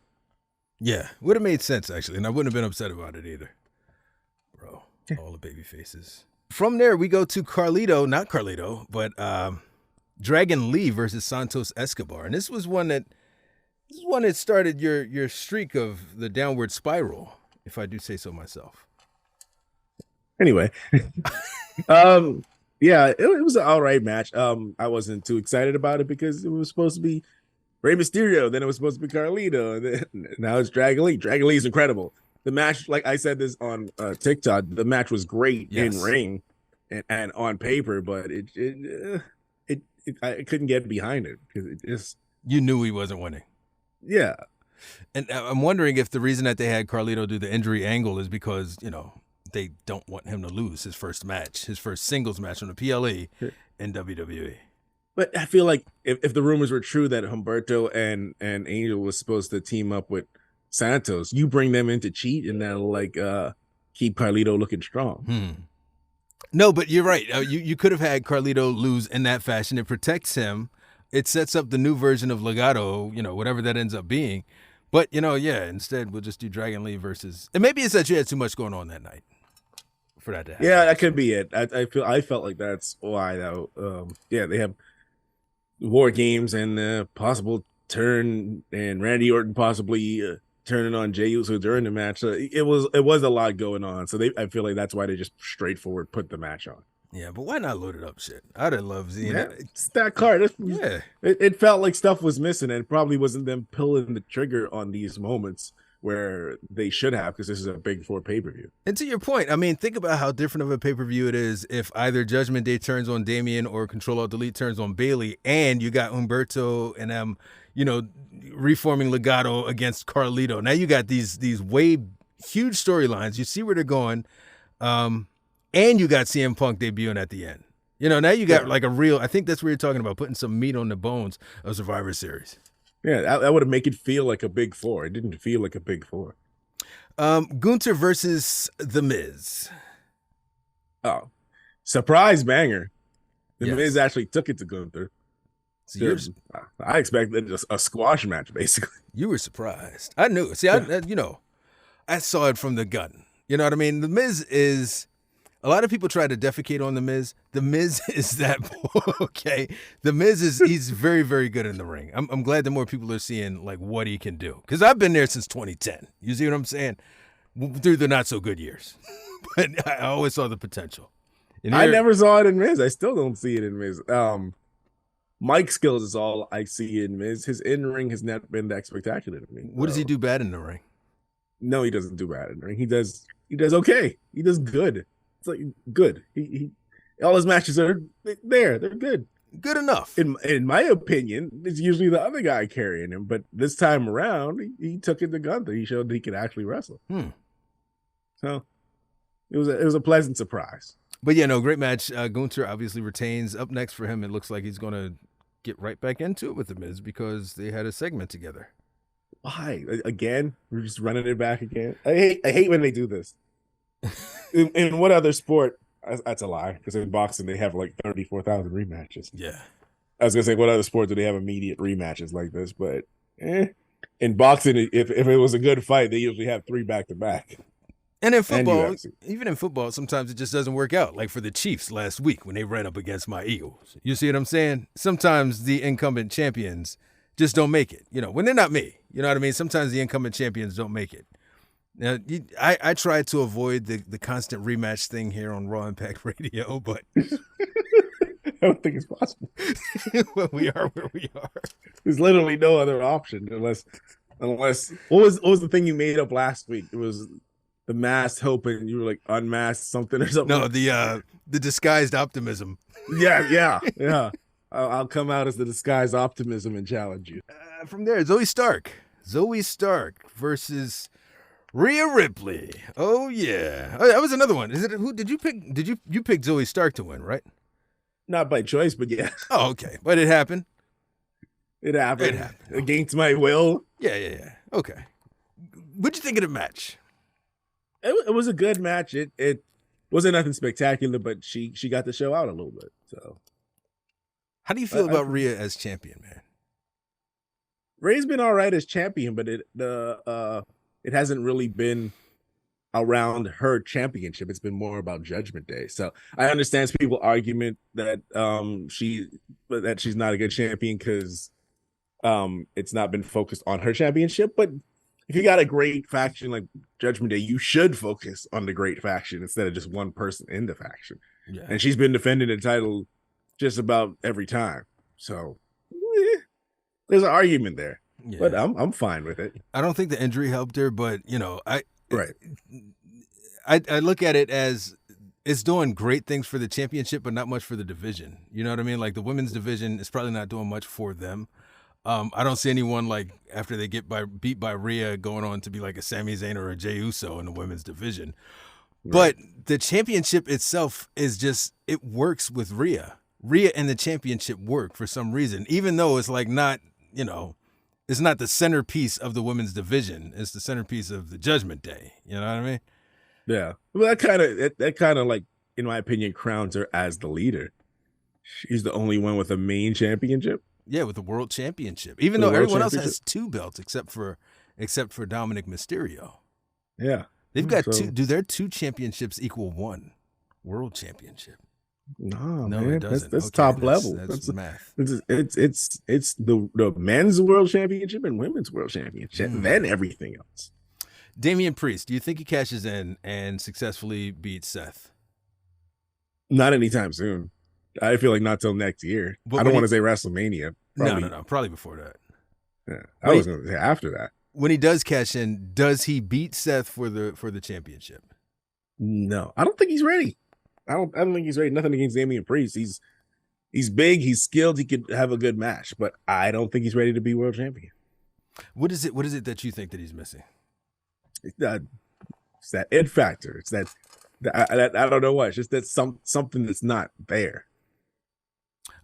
S3: Yeah, would have made sense actually, and I wouldn't have been upset about it either. Bro, all the baby faces. From there, we go to not Carlito, but Dragon Lee versus Santos Escobar. And this is one that started your streak of the downward spiral, if I do say so myself.
S4: Anyway, yeah, it was an all right match. I wasn't too excited about it because it was supposed to be Rey Mysterio, then it was supposed to be Carlito, and then now it's Dragon Lee. Dragon Lee is incredible. The match, like I said this on TikTok, the match was great in ring and on paper, but I couldn't get behind it because it just.
S3: You knew he wasn't winning.
S4: Yeah.
S3: And I'm wondering if the reason that they had Carlito do the injury angle is because, they don't want him to lose his first singles match on the PLE in WWE.
S4: But I feel like if the rumors were true that Humberto and Angel was supposed to team up with Santos, you bring them in to cheat, and that'll like keep Carlito looking strong.
S3: No, but you're right. You could have had Carlito lose in that fashion. It protects him. It sets up the new version of Legado, whatever that ends up being. But, instead we'll just do Dragon Lee versus... And maybe it's that you had too much going on that night for that to happen.
S4: Yeah, that could be it. I felt like that's why, though. They have War Games and possible turn, and Randy Orton possibly turning on Jey Uso during the match. It was a lot going on. So I feel like that's why they just straightforward put the match on.
S3: Yeah, but why not load it up shit? I'd have loved seeing it.
S4: It's that card.
S3: Yeah.
S4: It felt like stuff was missing, and it probably wasn't them pulling the trigger on these moments where they should have, because this is a big 4 pay-per-view.
S3: And to your point, I mean, think about how different of a pay-per-view it is if either Judgment Day turns on Damian or Control-Alt-Delete turns on Bailey, and you got Humberto and them, reforming Legado against Carlito. Now you got these way huge storylines. You see where they're going. And you got CM Punk debuting at the end. Now you got like a real, I think that's what you're talking about, putting some meat on the bones of Survivor Series.
S4: Yeah, that would have make it feel like a big 4. It didn't feel like a big 4.
S3: Gunther versus The Miz.
S4: Oh, surprise banger. The
S3: Yes.
S4: Miz actually took it to Gunther.
S3: So
S4: I expected a squash match, basically.
S3: you were surprised. I knew. See, I saw it from the gun. You know what I mean? The Miz is... A lot of people try to defecate on The Miz. The Miz is that, okay? The Miz he's very, very good in the ring. I'm glad that more people are seeing like what he can do. Because I've been there since 2010. You see what I'm saying? Through the not so good years. But I always saw the potential.
S4: I never saw it in Miz. I still don't see it in Miz. Mike's skills is all I see in Miz. His in-ring has not been that spectacular to me.
S3: What does he do bad in the ring?
S4: No, he doesn't do bad in the ring. He does okay. He does good. It's like good. He all his matches are there. They're good.
S3: Good enough.
S4: In my opinion, it's usually the other guy carrying him. But this time around, he took it to Gunther. He showed that he could actually wrestle. So it was a pleasant surprise.
S3: But yeah, no, great match. Gunther obviously retains. Up next for him, it looks like he's going to get right back into it with The Miz because they had a segment together.
S4: Why? Again? We're just running it back again? I hate when they do this. In what other sport? That's a lie, because in boxing they have like 34,000 rematches.
S3: Yeah.
S4: I was gonna say, what other sport do they have immediate rematches like this? But in boxing, if it was a good fight, they usually have 3 back-to-back.
S3: And in football, even in football, sometimes it just doesn't work out. Like for the Chiefs last week when they ran up against my Eagles. You see what I'm saying? Sometimes the incumbent champions just don't make it. When they're not me. You know what I mean? Sometimes the incumbent champions don't make it. Now, I try to avoid the constant rematch thing here on Raw Impact Radio, but
S4: I don't think it's possible.
S3: well, we are where we are.
S4: There's literally no other option unless what was the thing you made up last week? It was the masked hope, and you were like unmasked something or something.
S3: No, the disguised optimism.
S4: Yeah. I'll come out as the disguised optimism and challenge you.
S3: From there, Zoe Stark versus Rhea Ripley. Oh yeah, that was another one. Is it who did you pick? Did you pick Zoe Stark to win, right?
S4: Not by choice, but yeah.
S3: Oh, okay, but it happened.
S4: It happened against my will.
S3: Yeah. Okay. What'd you think of the match?
S4: It was a good match. It wasn't nothing spectacular, but she got the show out a little bit. So,
S3: how do you feel about Rhea as champion, man?
S4: Rhea's been all right as champion, but it hasn't really been around her championship. It's been more about Judgment Day. So I understand people's argument that she's not a good champion because it's not been focused on her championship. But if you got a great faction like Judgment Day, you should focus on the great faction instead of just one person in the faction. Yeah. And she's been defending the title just about every time. So there's an argument there. Yeah. But I'm fine with it.
S3: I don't think the injury helped her, but I look at it as it's doing great things for the championship, but not much for the division. You know what I mean? Like the women's division is probably not doing much for them. I don't see anyone like after they get beat by Rhea going on to be like a Sami Zayn or a Jey Uso in the women's division. Right. But the championship itself is just, it works with Rhea. Rhea and the championship work for some reason, even though it's like not, you know, it's not the centerpiece of the women's division. It's the centerpiece of the Judgment Day. You know what I mean?
S4: Yeah. Well, that kind of like, in my opinion, crowns her as the leader. She's the only one with a main championship.
S3: Yeah, with the world championship. Even
S4: The
S3: though
S4: world
S3: everyone else
S4: championship?
S3: has 2 belts except for Dominic Mysterio.
S4: Yeah.
S3: They've got
S4: So-
S3: 2. Do their 2 championships equal 1 world championship?
S4: No,
S3: No,
S4: man,
S3: it doesn't.
S4: That's
S3: Okay,
S4: top level.
S3: That's math.
S4: It's the men's world championship and women's world championship, then everything else.
S3: Damian Priest, do you think he cashes in and successfully beats Seth?
S4: Not anytime soon. I feel like not till next year.
S3: But
S4: I don't
S3: when
S4: want to say WrestleMania. Probably,
S3: No. Probably before that.
S4: Yeah, I was going to say after that.
S3: When he does cash in, does he beat Seth for the championship?
S4: No, I don't think he's ready. I don't think he's ready. Nothing against Damian Priest. He's big. He's skilled. He could have a good match, but I don't think he's ready to be world champion.
S3: What is it that you think that he's missing?
S4: It's that it factor. It's that I don't know what. It's just that something that's not there.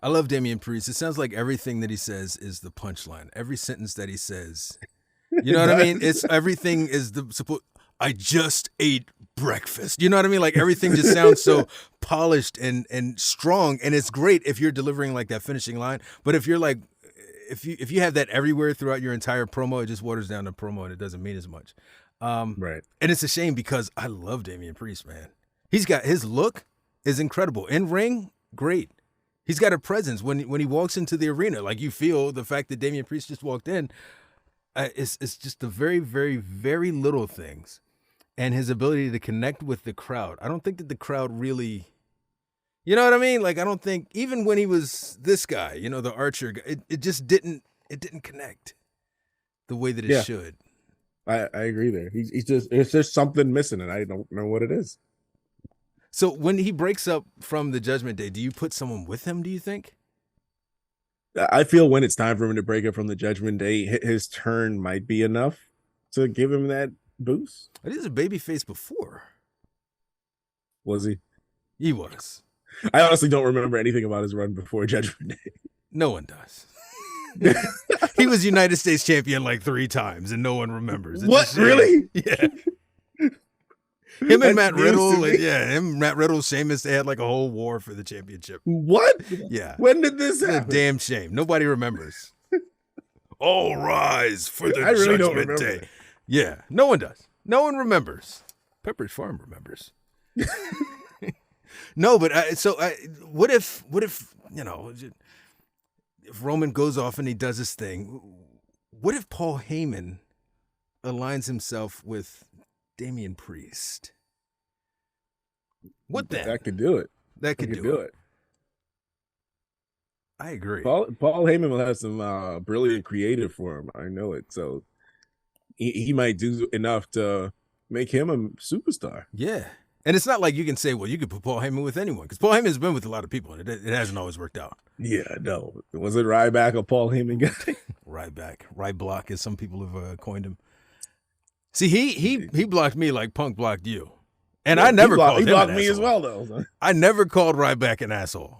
S3: I love Damian Priest. It sounds like everything that he says is the punchline. Every sentence that he says, you know what I mean? It's everything is the support. I just ate breakfast. You know what I mean? Like everything just sounds so polished and strong, and it's great if you're delivering like that finishing line. But if you're like, if you have that everywhere throughout your entire promo, it just waters down the promo and it doesn't mean as much.
S4: Right.
S3: And it's a shame because I love Damian Priest, man. He's got his look is incredible. In ring, great. He's got a presence when he walks into the arena. Like you feel the fact that Damian Priest just walked in. It's just the very, very, very little things. And his ability to connect with the crowd. I don't think that the crowd really, you know what I mean? Like, I don't think, even when he was this guy, you know, the Archer guy, it just didn't connect the way that it should.
S4: I agree there. It's just something missing, and I don't know what it is.
S3: So when he breaks up from the Judgment Day, do you put someone with him, do you think?
S4: I feel when it's time for him to break up from the Judgment Day, his turn might be enough to give him that boost.
S3: He was a babyface before.
S4: Was he?
S3: He was.
S4: I honestly don't remember anything about his run before Judgment Day.
S3: No one does. He was United States champion like 3 times, and no one remembers. It's
S4: What?
S3: a shame.
S4: Really?
S3: Yeah. Him and
S4: That's
S3: Matt
S4: news to
S3: Riddle,
S4: me.
S3: Matt Riddle, Sheamus, they had like a whole war for the championship.
S4: What?
S3: Yeah.
S4: When did this
S3: It's a
S4: happen?
S3: damn shame. Nobody remembers. All rise for the
S4: I really don't
S3: Judgment
S4: remember.
S3: Day. Yeah, no one does. No one remembers. Pepperidge Farm remembers. No, but what if you know, if Roman goes off and he does his thing? What if Paul Heyman aligns himself with Damian Priest? What then?
S4: That could do it.
S3: That could
S4: That
S3: do it. I agree.
S4: Paul Heyman will have some brilliant creative for him. I know it. So he might do enough to make him a superstar.
S3: Yeah. And it's not like you can say, well, you could put Paul Heyman with anyone, because Paul Heyman's been with a lot of people, and it hasn't always worked out.
S4: Yeah, no. Was it Ryback or Paul Heyman guy?
S3: Ryblock, as some people have coined him. See, he blocked me like Punk blocked you. And I never called him
S4: he blocked
S3: an
S4: me as
S3: asshole.
S4: well, though.
S3: I never called Ryback an asshole.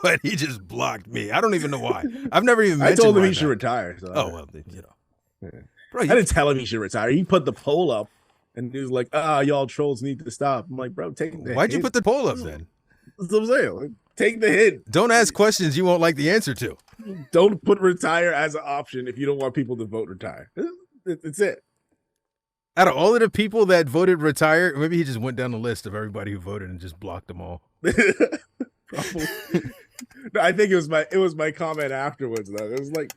S3: But he just blocked me. I don't even know why. I've never even
S4: I
S3: mentioned
S4: told him he
S3: Ryback.
S4: should retire. So
S3: Oh, well, you know.
S4: Yeah.
S3: Bro,
S4: I didn't tell him he should retire. He put the poll up, and he was like, y'all trolls need to stop. I'm like, bro, take the
S3: why'd you
S4: hit.
S3: put the poll up then?
S4: That's what I'm saying. Like, take the hit.
S3: Don't ask questions you won't like the answer to.
S4: Don't put retire as an option if you don't want people to vote retire. It's it.
S3: Out of all of the people that voted retire, maybe he just went down the list of everybody who voted and just blocked them all.
S4: Probably. No, I think it was my comment afterwards though. It was like,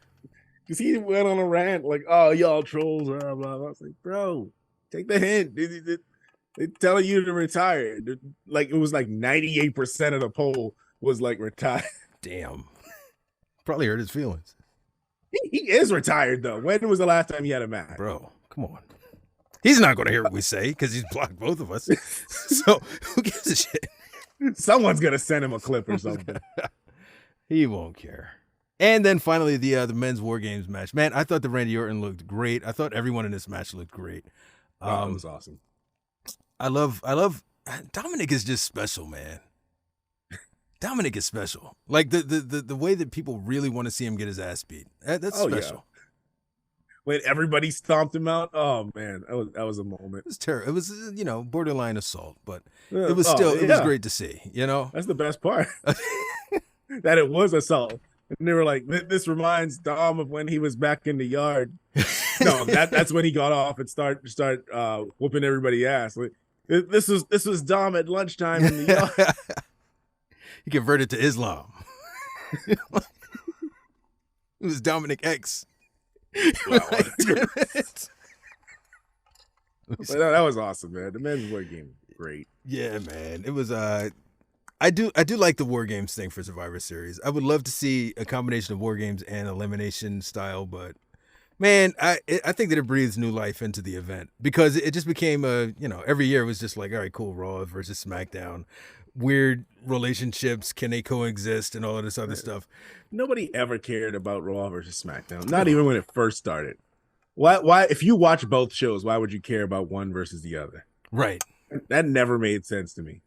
S4: because he went on a rant like, "Oh, y'all trolls," blah, blah, blah. I was like, "Bro, take the hint. They're telling you to retire." Like it was like 98% of the poll was like retire.
S3: Damn. Probably hurt his feelings.
S4: He is retired though. When was the last time he had a match?
S3: Bro, come on. He's not going to hear what we say because he's blocked both of us. So who gives a shit?
S4: Someone's gonna send him a clip or something.
S3: He won't care. And then finally, the men's War Games match. Man, I thought the Randy Orton looked great. I thought everyone in this match looked great.
S4: That was awesome.
S3: I love Dominic is just special, man. Dominic is special. Like the way that people really want to see him get his ass beat. That's special.
S4: Yeah. When everybody stomped him out, oh man, that was a moment.
S3: It was terrible. It was borderline assault, but it was still it was great to see.
S4: That's the best part. That it was assault. And they were like, this reminds Dom of when he was back in the yard. No, that's when he got off and start whooping everybody ass. Like, this was Dom at lunchtime in the yard.
S3: He converted to Islam. It was Dominic X.
S4: Wow. That was awesome, man. The men's war game, great.
S3: Yeah, man. It was. I do like the War Games thing for Survivor Series. I would love to see a combination of War Games and elimination style, but man, I think that it breathes new life into the event because it just became every year it was just like, all right, cool, Raw versus SmackDown, weird relationships, can they coexist, and all of this other stuff.
S4: Nobody ever cared about Raw versus SmackDown, not even when it first started. Why? If you watch both shows, why would you care about one versus the other?
S3: Right.
S4: That never made sense to me.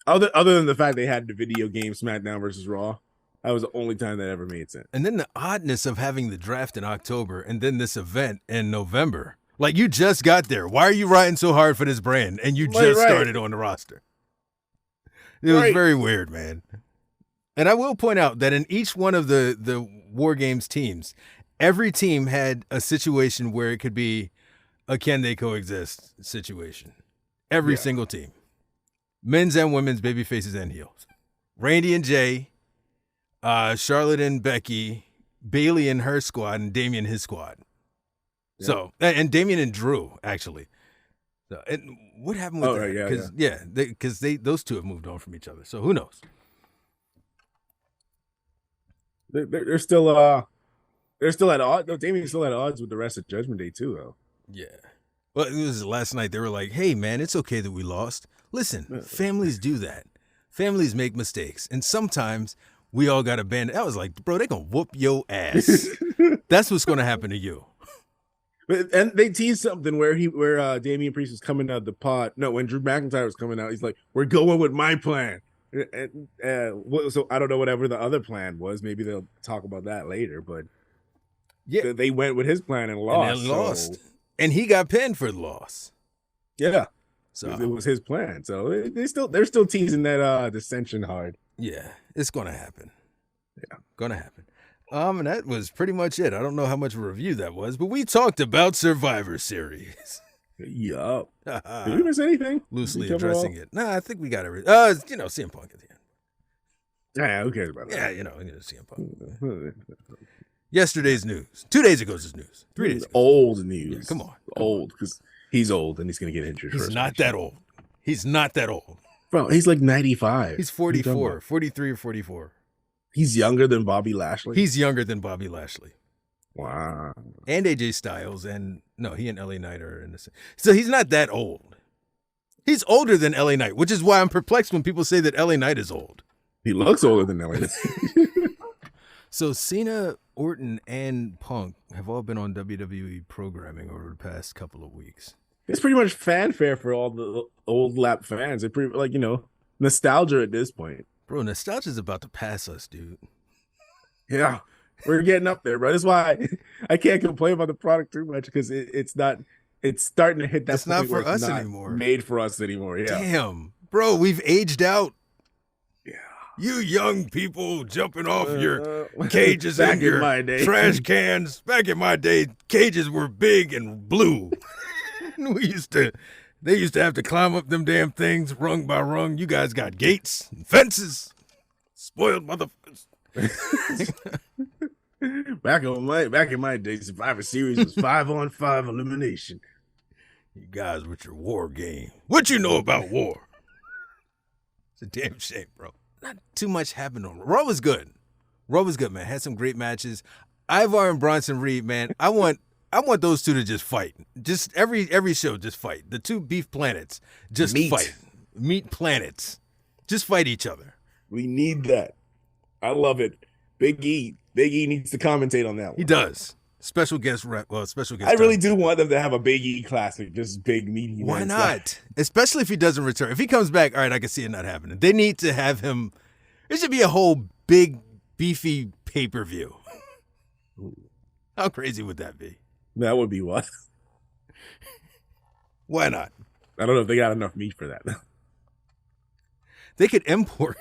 S4: Other than the fact they had the video game SmackDown versus Raw, that was the only time that ever made sense.
S3: And then the oddness of having the draft in October and then this event in November. Like, you just got there. Why are you riding so hard for this brand? And you just started on the roster. It was very weird, man. And I will point out that in each one of the War Games teams, every team had a situation where it could be a can they coexist situation. Every single team. Men's and women's, baby faces and heels. Randy and Jay, Charlotte and Becky, Bailey and her squad, and Damian his squad. Yeah. So, and Damian and Drew, actually. So, and what happened with that? Because those two have moved on from each other. So who knows?
S4: They're still at odds. No, Damian's still at odds with the rest of Judgment Day too, though.
S3: Yeah. Well, it was last night. They were like, "Hey, man, it's okay that we lost. Listen, families do that. Families make mistakes, and sometimes we all got abandoned." I was like, "Bro, they gonna whoop your ass. That's what's gonna happen to you."
S4: And they teased something where Damian Priest was coming out of the pod. No, when Drew McIntyre was coming out, he's like, "We're going with my plan." So I don't know whatever the other plan was. Maybe they'll talk about that later. But yeah, they went with his plan and lost.
S3: And he got pinned for the loss.
S4: Yeah,
S3: so
S4: it was his plan. So they're still teasing that dissension hard.
S3: Yeah, it's gonna happen. Yeah, gonna happen. And that was pretty much it. I don't know how much of a review that was, but we talked about Survivor Series.
S4: Yup. Did we miss anything?
S3: Loosely addressing it. No, I think we got everything. CM Punk at the end.
S4: Yeah, who cares about that?
S3: Yeah, CM Punk. Yesterday's news. 2 days ago's news. 3 days ago.
S4: Old news.
S3: Yeah, come on.
S4: Old, because he's old and he's going to get injured.
S3: He's not that old. He's not that old.
S4: Bro, he's like 95.
S3: He's 44, 43 or 44.
S4: He's younger than Bobby Lashley?
S3: He's younger than Bobby Lashley.
S4: Wow.
S3: And AJ Styles. And no, he and LA Knight are in the same. So he's not that old. He's older than LA Knight, which is why I'm perplexed when people say that LA Knight is old.
S4: He looks older than LA Knight.
S3: So Cena, Orton, and Punk have all been on WWE programming over the past couple of weeks.
S4: It's pretty much fanfare for all the old lap fans. It's pretty nostalgia at this point.
S3: Bro, nostalgia's about to pass us, dude.
S4: Yeah, we're getting up there, bro. That's why I can't complain about the product too much because it's starting to hit that.
S3: It's not for us anymore.
S4: Made for us anymore. Yeah.
S3: Damn, bro, we've aged out.
S4: Yeah.
S3: You young people jumping off your cages and your
S4: my day.
S3: Trash cans. Back in my day, cages were big and blue. They used to have to climb up them damn things rung by rung. You guys got gates and fences. Spoiled motherfuckers.
S4: Back in my day, Survivor Series was 5-on-5 elimination.
S3: You guys with your war game. What you know about war? It's a damn shame, bro. Not too much happened on Raw. Was good. Raw was good, man. Had some great matches. Ivar and Bronson Reed, man. I want those two to just fight. Just every show, just fight. The two beef planets, just fight. Meat planets, just fight each other.
S4: We need that. I love it. Big E needs to commentate on that one.
S3: He does. Special guest.
S4: I really do want them to have a Big E classic. Just big meaty.
S3: Why not? Especially if he doesn't return. If he comes back, all right, I can see it not happening. They need to have him There should be a whole big, beefy pay-per-view. How crazy would that be?
S4: That would be what?
S3: Why not?
S4: I don't know if they got enough meat for that.
S3: They could import.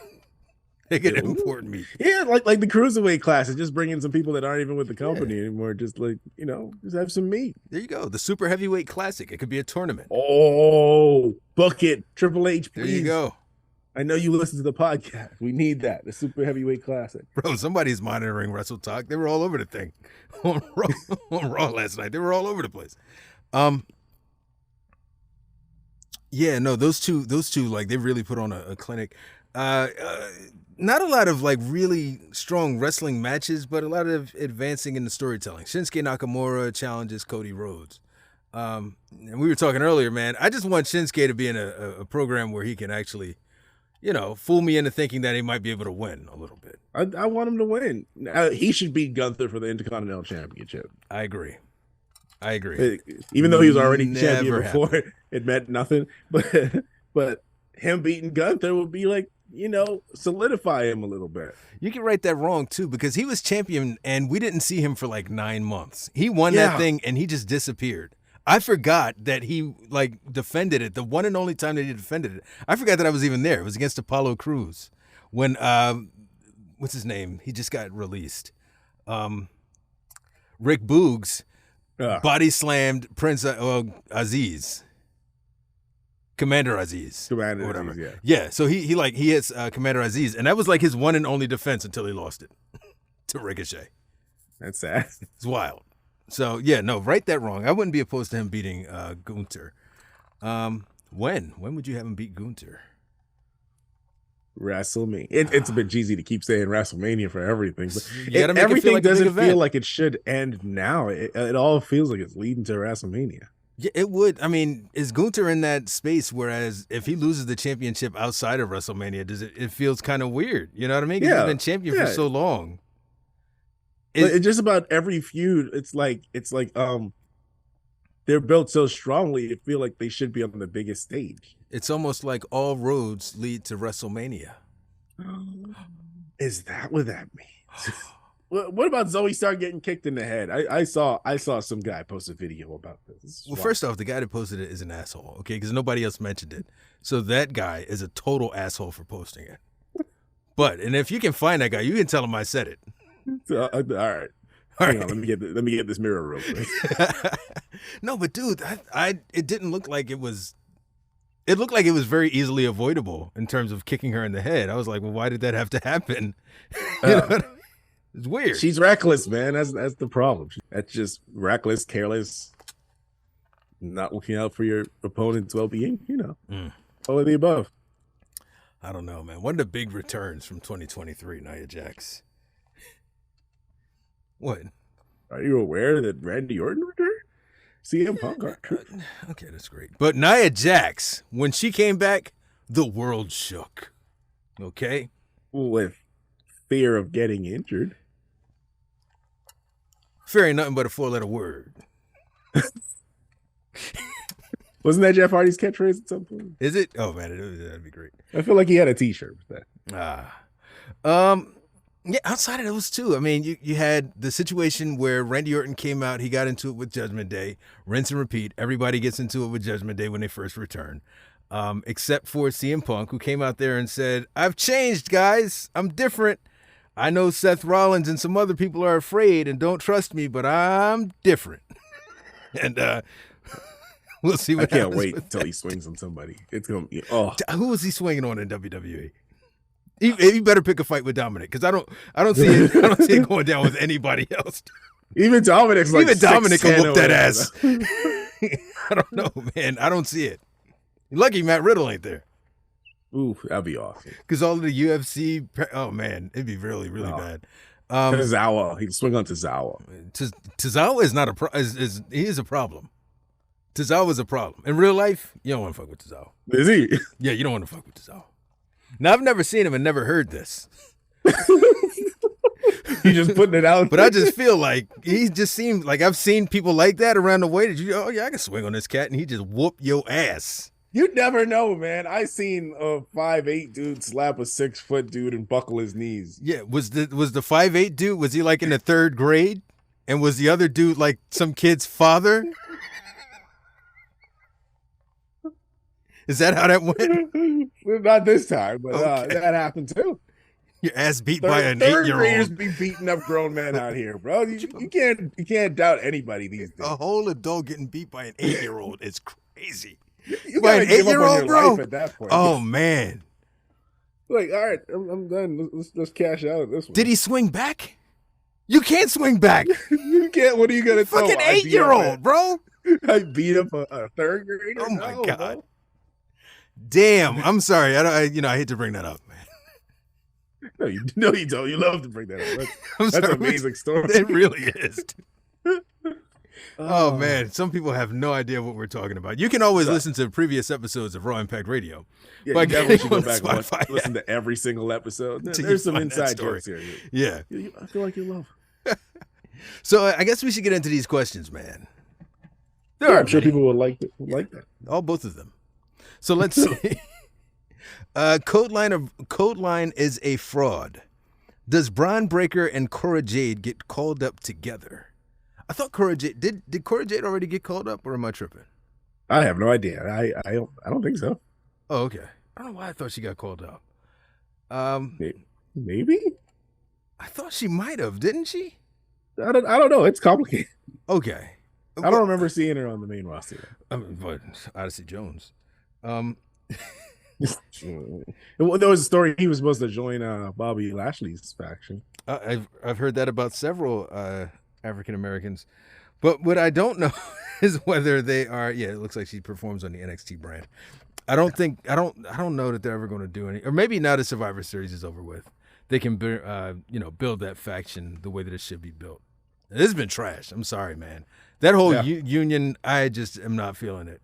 S3: They could import meat.
S4: Yeah, like the cruiserweight class is just bringing some people that aren't even with the company anymore. Just like, just have some meat.
S3: There you go. The Super Heavyweight Classic. It could be a tournament.
S4: Oh, book it. Triple H, please.
S3: There you go.
S4: I know you listen to the podcast. We need that. The Super Heavyweight Classic.
S3: Bro, somebody's monitoring Wrestle Talk. They were all over the thing on Raw last night. They were all over the place. Yeah, no, those two, like, they really put on a clinic. Not a lot of like really strong wrestling matches, but a lot of advancing in the storytelling. Shinsuke Nakamura challenges Cody Rhodes. And we were talking earlier, man. I just want Shinsuke to be in a program where he can actually, fool me into thinking that he might be able to win a little bit.
S4: I want him to win. He should beat Gunther for the Intercontinental Championship.
S3: I agree.
S4: Even though he was already
S3: Never
S4: champion before, it meant nothing. But him beating Gunther would be like, solidify him a little bit.
S3: You can write that wrong too, because he was champion and we didn't see him for like 9 months. He won that thing and he just disappeared. I forgot that he like defended it. The one and only time that he defended it. I forgot that I was even there. It was against Apollo Crews when what's his name? He just got released. Rick Boogs body slammed Prince Aziz. Commander Aziz. Yeah, so he hits Commander Aziz, and that was like his one and only defense until he lost it to Ricochet.
S4: That's sad.
S3: It's wild. So yeah, no, write that wrong. I wouldn't be opposed to him beating Gunther. When would you have him beat Gunther?
S4: WrestleMania. It's a bit cheesy to keep saying WrestleMania for everything, but
S3: everything
S4: doesn't feel like it should end now. It all feels like it's leading to WrestleMania.
S3: Yeah, it would. I mean, is Gunther in that space? Whereas if he loses the championship outside of WrestleMania, it feels kind of weird. You know what I mean? 'Cause he's been champion for so long.
S4: It's just about every feud. It's like they're built so strongly. It feel like they should be on the biggest stage.
S3: It's almost like all roads lead to WrestleMania.
S4: Is that what that means? What about Zoe Stark getting kicked in the head? I saw some guy post a video about this.
S3: Well, first off, the guy that posted it is an asshole, okay? Because nobody else mentioned it. So that guy is a total asshole for posting it. And if you can find that guy, you can tell him I said it.
S4: All right. Hang on, let me get this mirror real quick.
S3: No, but dude, it didn't look like it was. It looked like it was very easily avoidable in terms of kicking her in the head. I was like, well, why did that have to happen? It's weird.
S4: She's reckless, man. That's the problem. That's just reckless, careless, not looking out for your opponent's well-being. All of the above.
S3: I don't know, man. One of the big returns from 2023, Nia Jax. What?
S4: Are you aware that Randy Orton returned? CM Punk.
S3: Okay, that's great. But Nia Jax, when she came back, the world shook. Okay?
S4: With fear of getting injured.
S3: Fear ain't nothing but a 4-letter word.
S4: Wasn't that Jeff Hardy's catchphrase at some point?
S3: Is it? Oh, man, that'd be great.
S4: I feel like he had a t-shirt with
S3: that. Yeah, outside of those two, I mean, you had the situation where Randy Orton came out, he got into it with Judgment Day, rinse and repeat. Everybody gets into it with Judgment Day when they first return, except for CM Punk, who came out there and said, I've changed, guys. I'm different. I know Seth Rollins and some other people are afraid and don't trust me, but I'm different. And we'll see what happens.
S4: I can't wait until he swings on somebody. It's going to be,
S3: Who is he swinging on in WWE? He better pick a fight with Dominic, because I don't see it going down with anybody else.
S4: Even Dominic's like,
S3: even Dominic can whoop that ass. I don't know, man. I don't see it. Lucky Matt Riddle ain't there.
S4: Ooh, that'd be awesome.
S3: Because all of the UFC, oh man, it'd be really, really bad.
S4: Tozawa, he can swing on Tozawa.
S3: Tozawa is not he is a problem. Tozawa is a problem in real life. You don't want to fuck with Tozawa.
S4: Is he?
S3: Yeah, you don't want to fuck with Tozawa. Now, I've never seen him and never heard this.
S4: You just putting it out.
S3: But I just feel like he just seemed like I've seen people like that around the way that I can swing on this cat and he just whoop your ass.
S4: You never know, man. I seen a 5'8" dude slap a 6-foot dude and buckle his knees.
S3: Yeah, was the 5'8" dude, was he like in the third grade? And was the other dude like some kid's father? Is that how that went?
S4: Not this time, but
S3: Okay.
S4: that happened too.
S3: Your ass beat by an
S4: Third graders
S3: 8-year-old.
S4: be beating up grown men out here, bro. You can't doubt anybody these days.
S3: A whole adult getting beat by an 8-year-old is crazy.
S4: You
S3: By
S4: gotta
S3: an
S4: give up on
S3: 8-year-old,
S4: your
S3: bro?
S4: life at that point.
S3: Oh man.
S4: Like, all right, I'm done. Let's cash out of this one.
S3: Did he swing back? You can't swing back.
S4: You can't. What are you gonna tell?
S3: Fucking
S4: I beat
S3: 8-year-old, bro.
S4: up I beat up a third grader.
S3: Oh my
S4: No,
S3: God.
S4: bro.
S3: Damn. I'm sorry. I hate to bring that up, man.
S4: No, you don't. You love to bring that up.
S3: I'm
S4: That's
S3: sorry.
S4: an amazing story.
S3: It really is. Oh man, some people have no idea what we're talking about. You can always listen to previous episodes of Raw Impact Radio.
S4: Yeah,
S3: by
S4: you definitely
S3: getting
S4: should go
S3: on
S4: back and
S3: Spotify.
S4: listen to every single episode.
S3: Till you
S4: There's some
S3: find that
S4: inside
S3: story.
S4: jokes here.
S3: Yeah.
S4: I feel like you love.
S3: So I guess we should get into these questions, man. There
S4: Yeah,
S3: are
S4: I'm sure
S3: many.
S4: people would like that.
S3: All both of them. So let's see. Code line is a fraud. Does Braun Breaker and Cora Jade get called up together? I thought Cora Jade did Cora Jade already get called up, or am I tripping?
S4: I have no idea. I don't think so.
S3: Oh, okay. I don't know why I thought she got called up.
S4: Maybe.
S3: I thought she might have, didn't she?
S4: I don't know. It's complicated.
S3: Okay.
S4: I don't remember seeing her on the main roster.
S3: I mean, but Odyssey Jones.
S4: Well, there was a story he was supposed to join Bobby Lashley's faction.
S3: I've heard that about several African Americans, but what I don't know is whether they are. Yeah, it looks like she performs on the NXT brand. I don't know that they're ever going to do any, or maybe now the Survivor Series is over with, they can build that faction the way that it should be built. It has been trash. I'm sorry, man. That whole union, I just am not feeling it.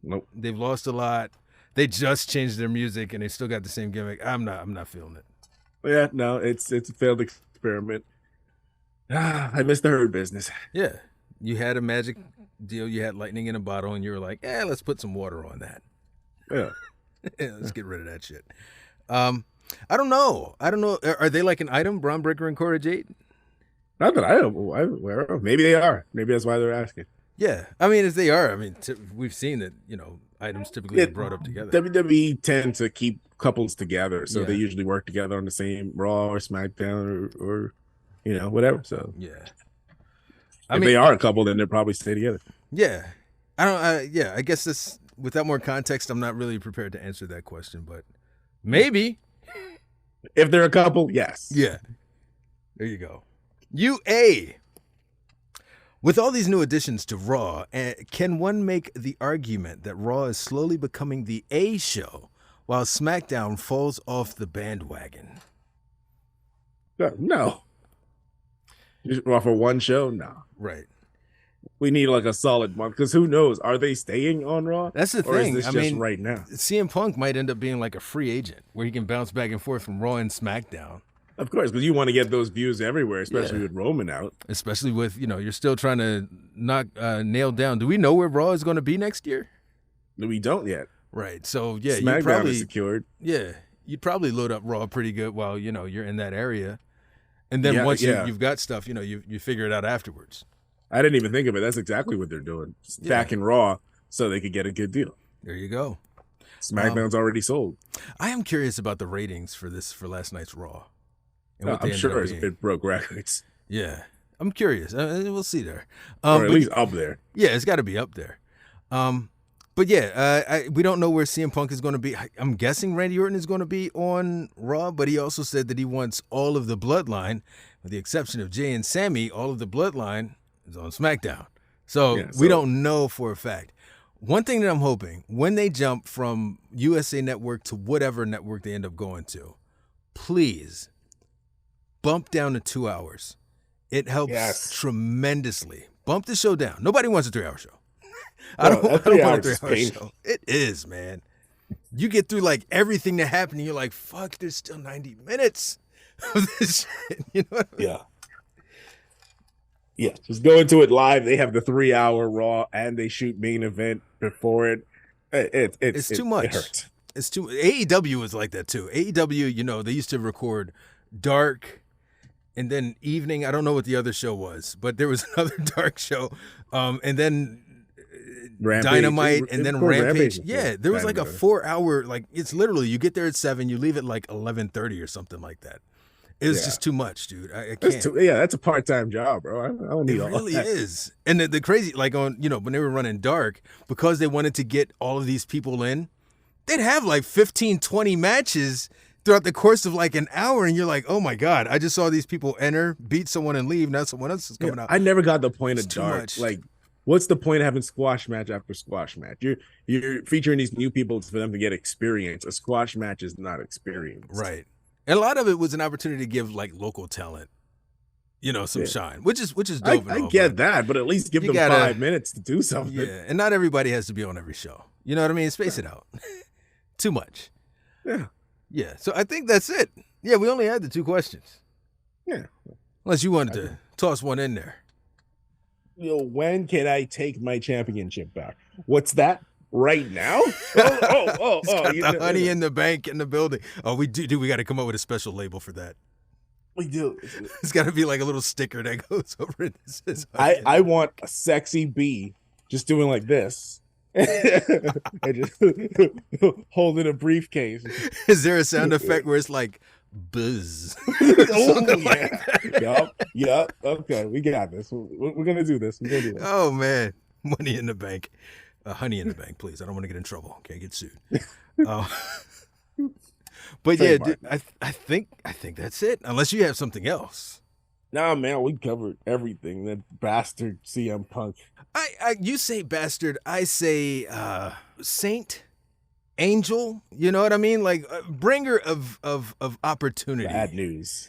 S4: Nope.
S3: They've lost a lot. They just changed their music and they still got the same gimmick. I'm not feeling it.
S4: Yeah, no, it's a failed experiment. I missed the Hurt business.
S3: Yeah. You had a magic deal. You had lightning in a bottle and you were like, let's put some water on that.
S4: Yeah.
S3: Let's get rid of that shit. I don't know. Are they like an item, Braun Breaker and Cora Jade?
S4: Not that I am aware of. Maybe they are. Maybe that's why they're asking.
S3: Yeah. I mean, if they are, we've seen that, items typically are brought up together.
S4: WWE tend to keep couples together, so
S3: Yeah.
S4: they usually work together on the same Raw or SmackDown or whatever. So
S3: Yeah.
S4: if they are a couple, then they'll probably stay together.
S3: Yeah. I guess this, without more context, I'm not really prepared to answer that question, but maybe.
S4: If they're a couple, yes.
S3: Yeah. There you go. UA. With all these new additions to Raw, can one make the argument that Raw is slowly becoming the A show while SmackDown falls off the bandwagon?
S4: No. Just for one show? No.
S3: Right.
S4: We need like a solid month because who knows? Are they staying on Raw?
S3: That's the
S4: Or is
S3: thing.
S4: this just right now?
S3: CM Punk might end up being like a free agent where he can bounce back and forth from Raw and SmackDown.
S4: Of course, because you want to get those views everywhere, especially with Roman out.
S3: Especially with, you're still trying to nail down. Do we know where Raw is going to be next year?
S4: We don't yet.
S3: Right. So, yeah,
S4: SmackDown
S3: you probably
S4: is secured.
S3: Yeah, you'd probably load up Raw pretty good while you're in that area, and then
S4: Yeah,
S3: once
S4: yeah.
S3: you've got stuff, you figure it out afterwards.
S4: I didn't even think of it. That's exactly what they're doing. Stacking Raw so they could get a good deal.
S3: There you go.
S4: SmackDown's already sold.
S3: I am curious about the ratings for last night's Raw. And what they
S4: I'm
S3: ended
S4: sure
S3: up being.
S4: it broke records,
S3: Yeah, I'm curious. We'll see there.
S4: or at
S3: but-
S4: least up there.
S3: Yeah, it's got to be up there. But yeah, we don't know where CM Punk is going to be. I'm guessing Randy Orton is going to be on Raw, but he also said that he wants all of the Bloodline, with the exception of Jay and Sammy, all of the Bloodline is on SmackDown. So we don't know for a fact. One thing that I'm hoping, when they jump from USA Network to whatever network they end up going to, please bump down to 2 hours. It helps tremendously. Bump the show down. Nobody wants a 3-hour show. I don't want a 3-hour show. It is, man. You get through like everything that happened, and you're like, fuck, there's still 90 minutes of this shit. You know what I mean?
S4: Yeah. Yeah, just go into it live. They have the 3-hour Raw, and they shoot main event before it.
S3: It's too much.
S4: It hurts.
S3: It's too. AEW was like that too. AEW, they used to record dark and then evening. I don't know what the other show was, but there was another dark show, and then
S4: Rampage.
S3: Dynamite, and then Rampage.
S4: Rampage.
S3: Yeah, there was like a 4-hour. Like it's literally you get there at 7, you leave at like 11:30 or something like that. It was just too much, dude. I can't.
S4: That's a part-time job, bro. I don't need all
S3: really
S4: that.
S3: is. And the crazy, like when they were running dark, because they wanted to get all of these people in, they'd have like 15, 20 matches throughout the course of like an hour. And you're like, oh my God, I just saw these people enter, beat someone and leave. Now someone else is coming out.
S4: I never got the point of
S3: It's too
S4: dark.
S3: much.
S4: Like, what's the point of having squash match after squash match? You're featuring these new people for them to get experience. A squash match is not experience.
S3: Right. And a lot of it was an opportunity to give like local talent, some shine, which is dope.
S4: I get that, but at least give them 5 minutes to do something.
S3: Yeah, and not everybody has to be on every show. You know what I mean? Space it out. Too much.
S4: Yeah.
S3: Yeah. So I think that's it. Yeah, we only had the 2 questions.
S4: Yeah.
S3: Unless you wanted to toss one in there.
S4: When can I take my championship back? What's that? Right now? Oh!
S3: The honey in the bank in the building. Oh, we do. We got to come up with a special label for that.
S4: We do.
S3: It's got to be like a little sticker that goes over it. That says
S4: I want a sexy bee just doing like this. And just holding a briefcase.
S3: Is there a sound effect where it's like buzz?
S4: Yup. Okay, we got this. We're gonna do this.
S3: Oh man, money in the bank. Honey in the bank, please. I don't want to get in trouble. Can't get sued. But yeah, dude, I think that's it. Unless you have something else.
S4: Nah, man, we covered everything. That bastard CM Punk.
S3: You say bastard. I say saint, angel. You know what I mean? Like bringer of opportunity.
S4: Bad news.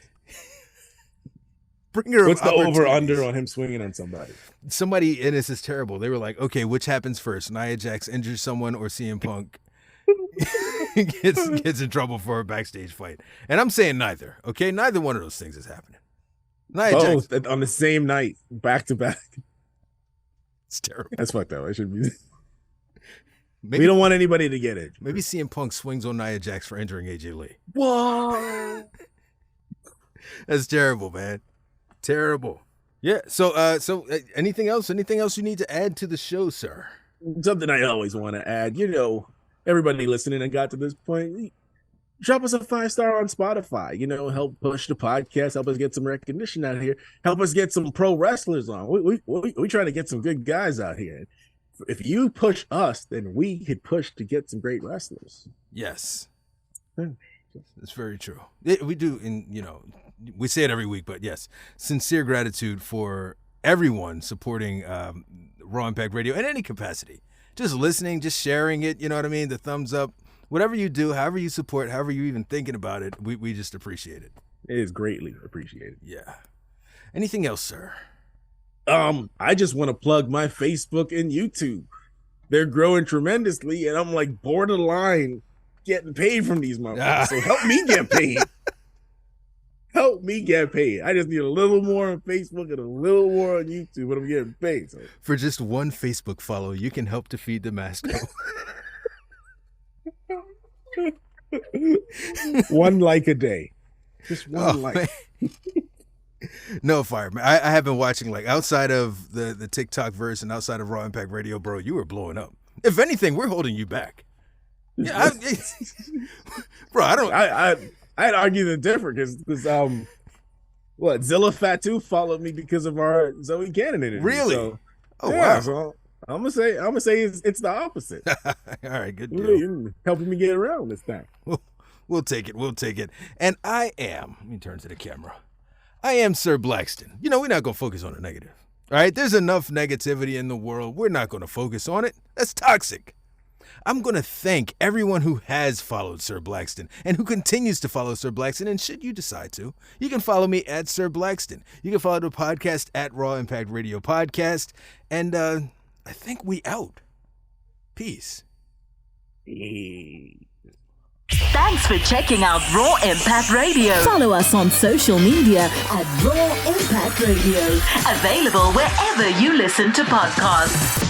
S3: Bringer
S4: What's
S3: of
S4: the over/under on him swinging on somebody?
S3: Somebody, and this is terrible. They were like, okay, which happens first? Nia Jax injures someone, or CM Punk gets in trouble for a backstage fight? And I'm saying neither. Okay, neither one of those things is happening. Nia Jax
S4: on the same night, back to back.
S3: It's terrible.
S4: That's fucked up. I should be. We don't want anybody to get it.
S3: Maybe CM Punk swings on Nia Jax for injuring AJ Lee.
S4: Whoa.
S3: That's terrible, man. Terrible. Yeah. So anything else? Anything else you need to add to the show, sir?
S4: Something I always want to add. Everybody listening and got to this point, drop us a 5-star on Spotify. Help push the podcast. Help us get some recognition out here. Help us get some pro wrestlers on. We trying to get some good guys out here. If you push us, then we could push to get some great wrestlers.
S3: Yes. It's very true. We do, we say it every week, but yes, sincere gratitude for everyone supporting Raw Impact Radio in any capacity. Just listening, just sharing it, you know what I mean? The thumbs up, whatever you do, however you support, however you even thinking about it, we just appreciate it.
S4: It is greatly appreciated.
S3: Yeah. Anything else, sir?
S4: I just want to plug my Facebook and YouTube. They're growing tremendously, and I'm like borderline getting paid from these motherfuckers. So help me get paid. Help me get paid. I just need a little more on Facebook and a little more on YouTube, but I'm getting paid. So.
S3: For just one Facebook follow, you can help to feed the master.
S4: One like a day. Just one like.
S3: No, Fireman. I have been watching, like, outside of the TikTok verse and outside of Raw Impact Radio, bro, you were blowing up. If anything, we're holding you back. Yeah, bro,
S4: I'd argue the difference because Zilla Fatu followed me because of our Zoe Cannon interview.
S3: Really?
S4: So,
S3: wow.
S4: So I'm gonna say it's the opposite.
S3: All right, good deal.
S4: You're helping me get around this time.
S3: We'll take it. We'll take it. And let me turn to the camera. I am Sir Blackston. We're not gonna focus on the negative. All right, there's enough negativity in the world. We're not gonna focus on it. That's toxic. I'm going to thank everyone who has followed Sir Blackston and who continues to follow Sir Blackston. And should you decide to, you can follow me at Sir Blackston. You can follow the podcast at Raw Impact Radio Podcast. And I think we out. Peace.
S1: Thanks for checking out Raw Impact Radio. Follow us on social media at Raw Impact Radio. Available wherever you listen to podcasts.